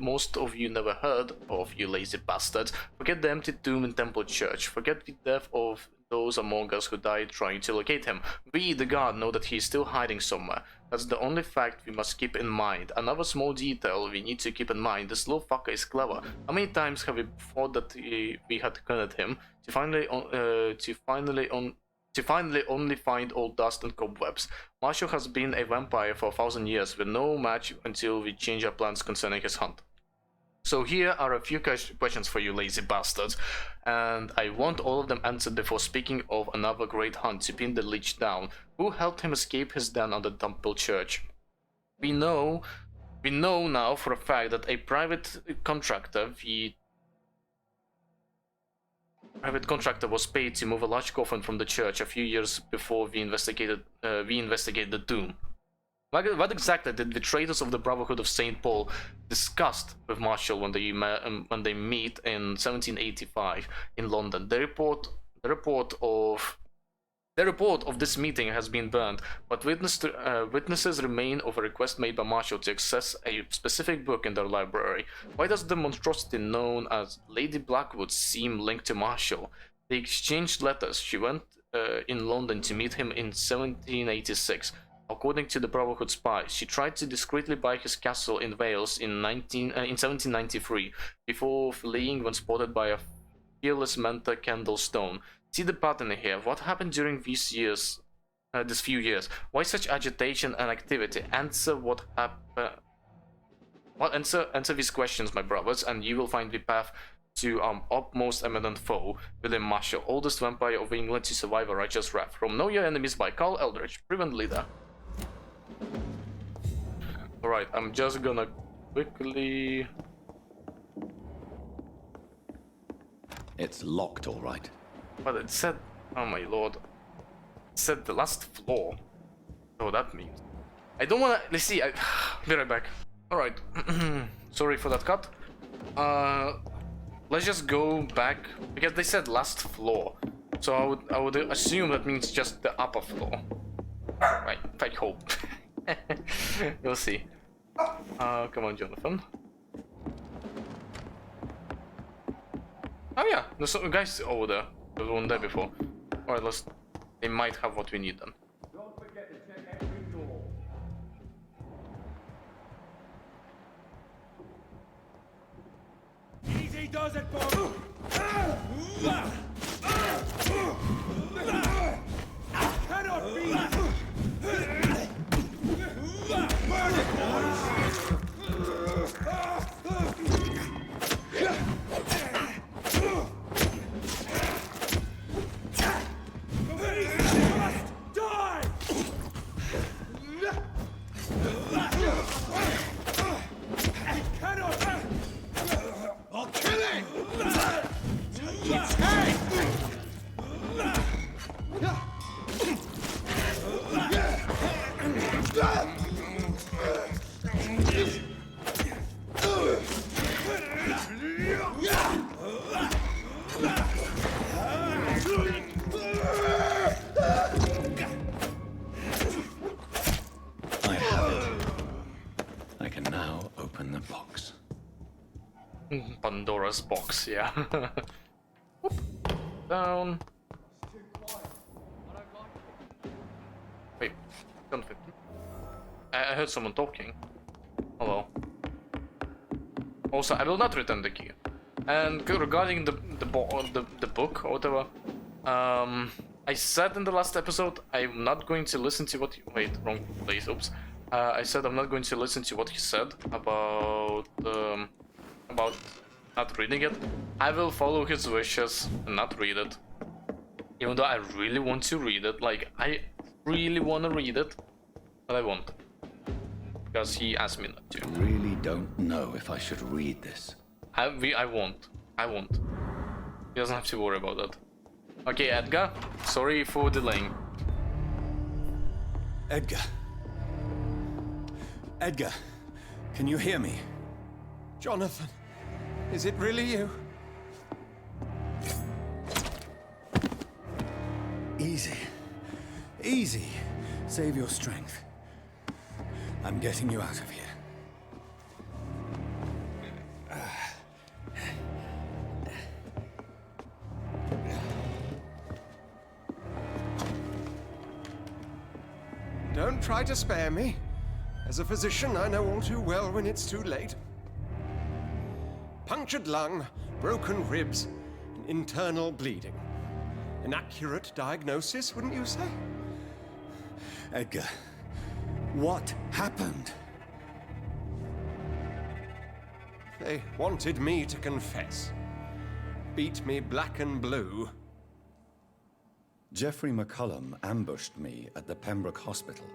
most of you never heard of, you lazy bastards. Forget the empty tomb in Temple Church. Forget the death of those among us who died trying to locate him. We, the guard, know that he is still hiding somewhere. That's the only fact we must keep in mind. Another small detail we need to keep in mind: this little fucker is clever. How many times have we thought that we had cornered him to finally only find old dust and cobwebs? Marshall has been a vampire for 1,000 years, with no match until we change our plans concerning his hunt. So here are a few questions for you lazy bastards, and I want all of them answered before speaking of another great hunt to pin the leech down. Who helped him escape his den under Temple Church? We know now for a fact that a private contractor was paid to move a large coffin from the church a few years before we investigated the tomb. What exactly did the traitors of the Brotherhood of St. Paul discuss with Marshall when they meet in 1785 in London? The report of this meeting has been burned, but witnesses remain of a request made by Marshall to access a specific book in their library. Why does the monstrosity known as Lady Blackwood seem linked to Marshall? They exchanged letters. She went in London to meet him in 1786. According to the Brotherhood spies, she tried to discreetly buy his castle in Wales in 1793, before fleeing when spotted by a fearless mentor, Candlestone. See the pattern here. What happened during these few years? Why such agitation and activity? Answer what happened. Answer these questions, my brothers, and you will find the path to our utmost eminent foe, William Marshall, oldest vampire of England to survive a righteous wrath. From Know Your Enemies by Carl Eldridge, Prevent Leader. Alright, I'm just gonna quickly... It's locked, all right. But it said... Oh my lord. It said the last floor. So that means... I don't wanna... Let's see, be right back. Alright. Sorry for that cut. Let's just go back, because they said last floor. So I would assume that means just the upper floor. Right, I hope. We'll see. Come on, Jonathan. Oh yeah, there's some guys over there. There was one there before. Alright, let's... They might have what we need then. Don't forget to check every door. Easy does it, boy. Cannot be. Burn it, boys. Die! Cannot. I'll kill it! Its head! I have it. I can now open the box. Pandora's box, yeah. Whoop. Down. Wait, don't fit. I heard someone talking. Hello. Also, I will not return the key. And regarding the book or whatever, I said in the last episode I'm not going to listen to what. Wait, wrong place. Oops. I said I'm not going to listen to what he said about not reading it. I will follow his wishes and not read it. Even though I really want to read it, like I really want to read it, but I won't. Because he asked me not to. Really don't know if I should read this. I won't. I won't. He doesn't have to worry about that. Okay, Edgar, sorry for delaying. Edgar. Edgar, can you hear me? Jonathan, is it really you? Easy. Easy. Save your strength. I'm getting you out of here. Don't try to spare me. As a physician, I know all too well when it's too late. Punctured lung, broken ribs, and internal bleeding. An accurate diagnosis, wouldn't you say? Edgar, what happened? They wanted me to confess. Beat me black and blue. Geoffrey McCullum ambushed me at the Pembroke Hospital.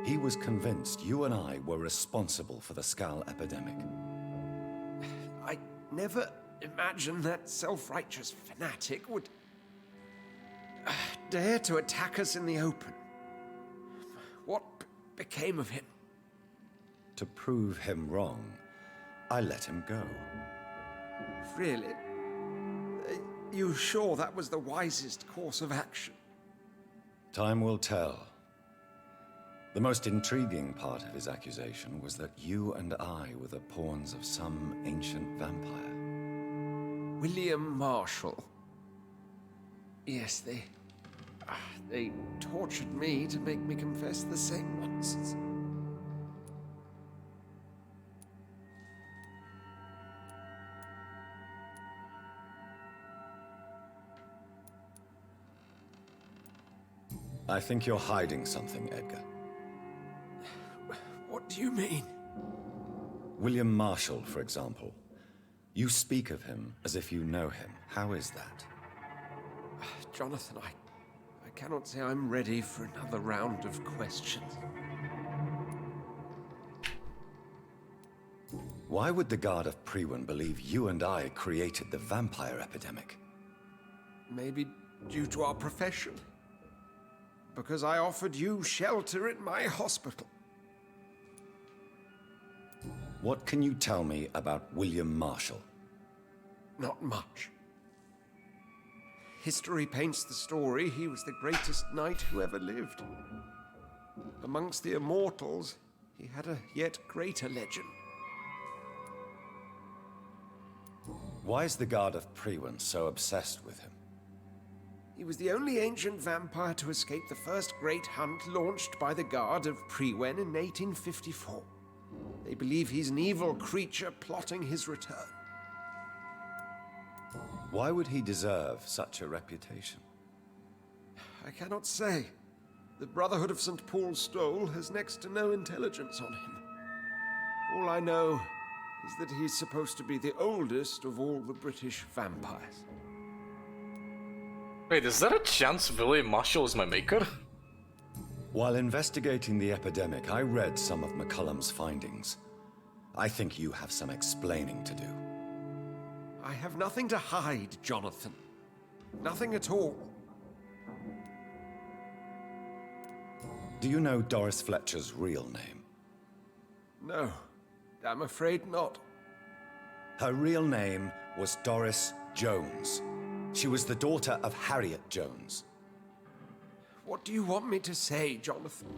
He was convinced you and I were responsible for the Skal epidemic. I never imagined that self-righteous fanatic would dare to attack us in the open. What became of him? To prove him wrong, I let him go. Really? You sure that was the wisest course of action? Time will tell. The most intriguing part of his accusation was that you and I were the pawns of some ancient vampire. William Marshall. Yes, they tortured me to make me confess the same nonsense. I think you're hiding something, Edgar. What do you mean? William Marshall, for example. You speak of him as if you know him. How is that? Jonathan, I cannot say I'm ready for another round of questions. Why would the Guard of Priwen believe you and I created the vampire epidemic? Maybe due to our profession. Because I offered you shelter in my hospital. What can you tell me about William Marshall? Not much. History paints the story he was the greatest knight who ever lived. Amongst the immortals, he had a yet greater legend. Why is the Guard of Priwen so obsessed with him? He was the only ancient vampire to escape the first great hunt launched by the Guard of Priwen in 1854. They believe he's an evil creature plotting his return. Why would he deserve such a reputation? I cannot say. The Brotherhood of St. Paul's Stole has next to no intelligence on him. All I know is that he's supposed to be the oldest of all the British vampires. Wait, is there a chance William Marshall is my maker? While investigating the epidemic, I read some of McCullum's findings. I think you have some explaining to do. I have nothing to hide, Jonathan. Nothing at all. Do you know Doris Fletcher's real name? No, I'm afraid not. Her real name was Doris Jones. She was the daughter of Harriet Jones. What do you want me to say, Jonathan?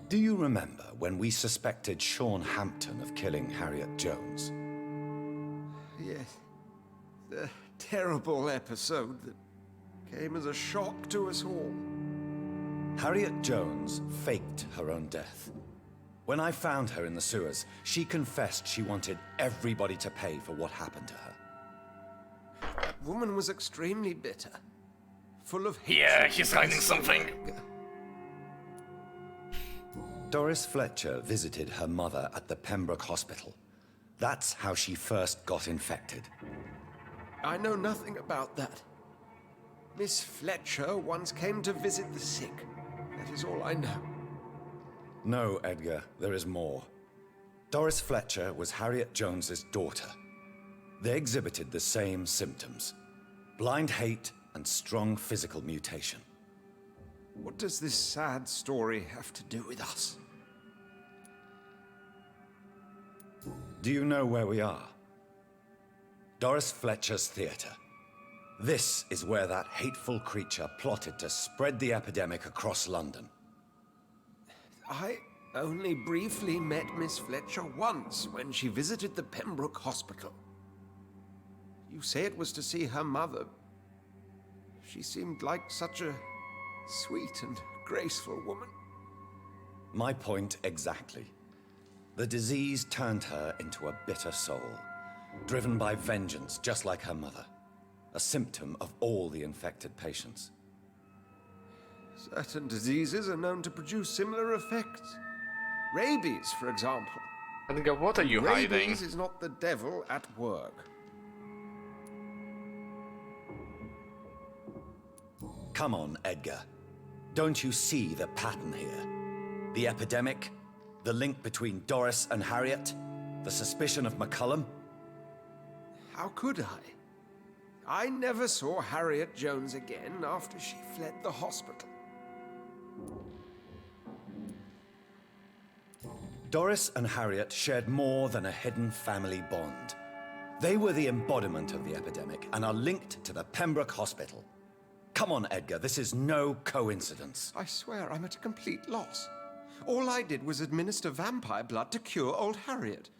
Do you remember when we suspected Sean Hampton of killing Harriet Jones? Yes. The terrible episode that came as a shock to us all. Harriet Jones faked her own death. When I found her in the sewers, she confessed she wanted everybody to pay for what happened to her. That woman was extremely bitter. Full of hatred. Yeah, he's hiding something. Doris Fletcher visited her mother at the Pembroke Hospital. That's how she first got infected. I know nothing about that. Miss Fletcher once came to visit the sick. That is all I know. No, Edgar, there is more. Doris Fletcher was Harriet Jones's daughter. They exhibited the same symptoms: blind hate and strong physical mutation. What does this sad story have to do with us? Do you know where we are? Doris Fletcher's theater. This is where that hateful creature plotted to spread the epidemic across London. I only briefly met Miss Fletcher once when she visited the Pembroke Hospital. You say it was to see her mother. She seemed like such a sweet and graceful woman. My point exactly. The disease turned her into a bitter soul, driven by vengeance just like her mother. A symptom of all the infected patients. Certain diseases are known to produce similar effects. Rabies, for example. Edgar, what are you hiding? Rabies is not the devil at work. Come on, Edgar. Don't you see the pattern here? The epidemic, the link between Doris and Harriet, the suspicion of McCullum? How could I? I never saw Harriet Jones again after she fled the hospital. Doris and Harriet shared more than a hidden family bond. They were the embodiment of the epidemic and are linked to the Pembroke Hospital. Come on, Edgar, this is no coincidence. I swear I'm at a complete loss. All I did was administer vampire blood to cure old Harriet.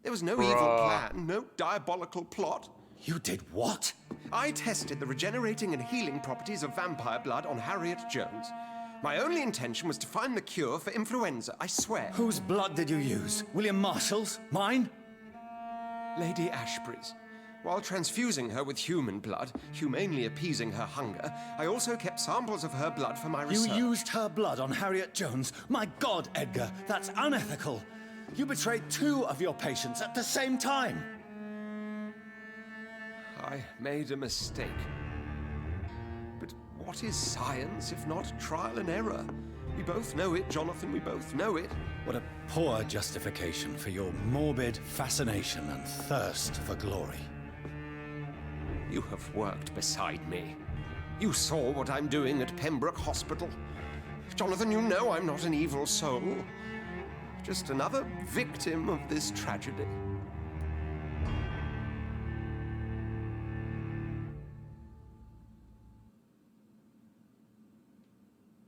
There was no evil plan, no diabolical plot. You did what? I tested the regenerating and healing properties of vampire blood on Harriet Jones. My only intention was to find the cure for influenza, I swear. Whose blood did you use? William Marshall's? Mine? Lady Ashbury's. While transfusing her with human blood, humanely appeasing her hunger, I also kept samples of her blood for my research. You used her blood on Harriet Jones? My God, Edgar, that's unethical. You betrayed 2 of your patients at the same time. I made a mistake. But what is science if not trial and error? We both know it, Jonathan, we both know it. What a poor justification for your morbid fascination and thirst for glory. You have worked beside me. You saw what I'm doing at Pembroke Hospital. Jonathan, you know I'm not an evil soul. Just another victim of this tragedy.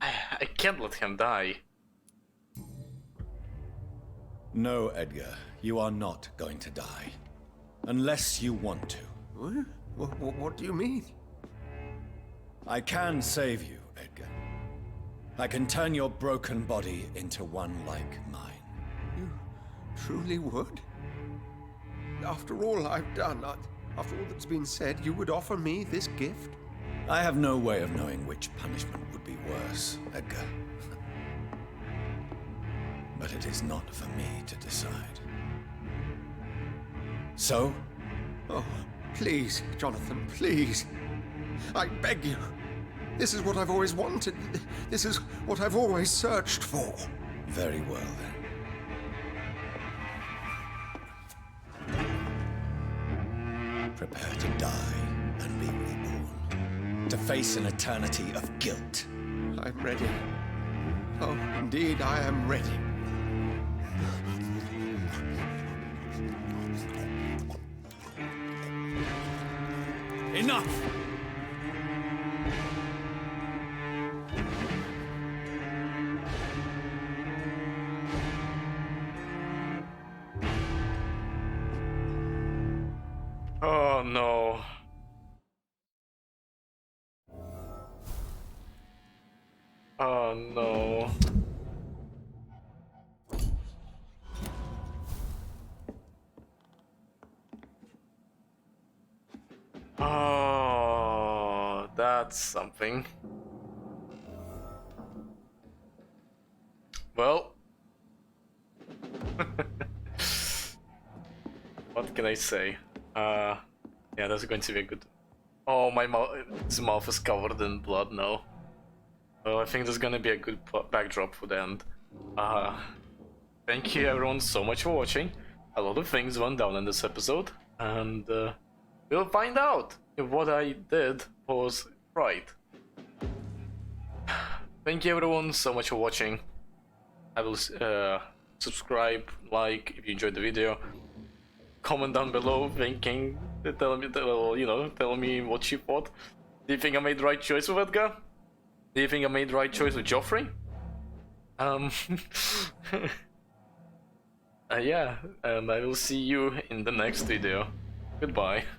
I can't let him die. No, Edgar, you are not going to die. Unless you want to. What do you mean? I can save you, Edgar. I can turn your broken body into one like mine. You truly would? After all I've done, after all that's been said, you would offer me this gift? I have no way of knowing which punishment would be worse, Edgar. But it is not for me to decide. So? Oh, please, Jonathan, please. I beg you. This is what I've always wanted. This is what I've always searched for. Very well, then. Prepare to die and be reborn. To face an eternity of guilt. I'm ready. Oh, indeed, I am ready. Enough! Oh no. Oh no. Oh, that's something. Well, what can I say? Yeah, that's going to be a good. Oh, my mouth, his mouth is covered in blood now. Well, I think there's gonna be a good backdrop for the end. Thank you everyone so much for watching. A lot of things went down in this episode, and we'll find out if what I did was right. Thank you everyone so much for watching. I will subscribe, like if you enjoyed the video. Comment down below thinking, tell me what you thought. Do you think I made the right choice with Edgar? Do you think I made the right choice with Joffrey? Yeah, and I will see you in the next video. Goodbye.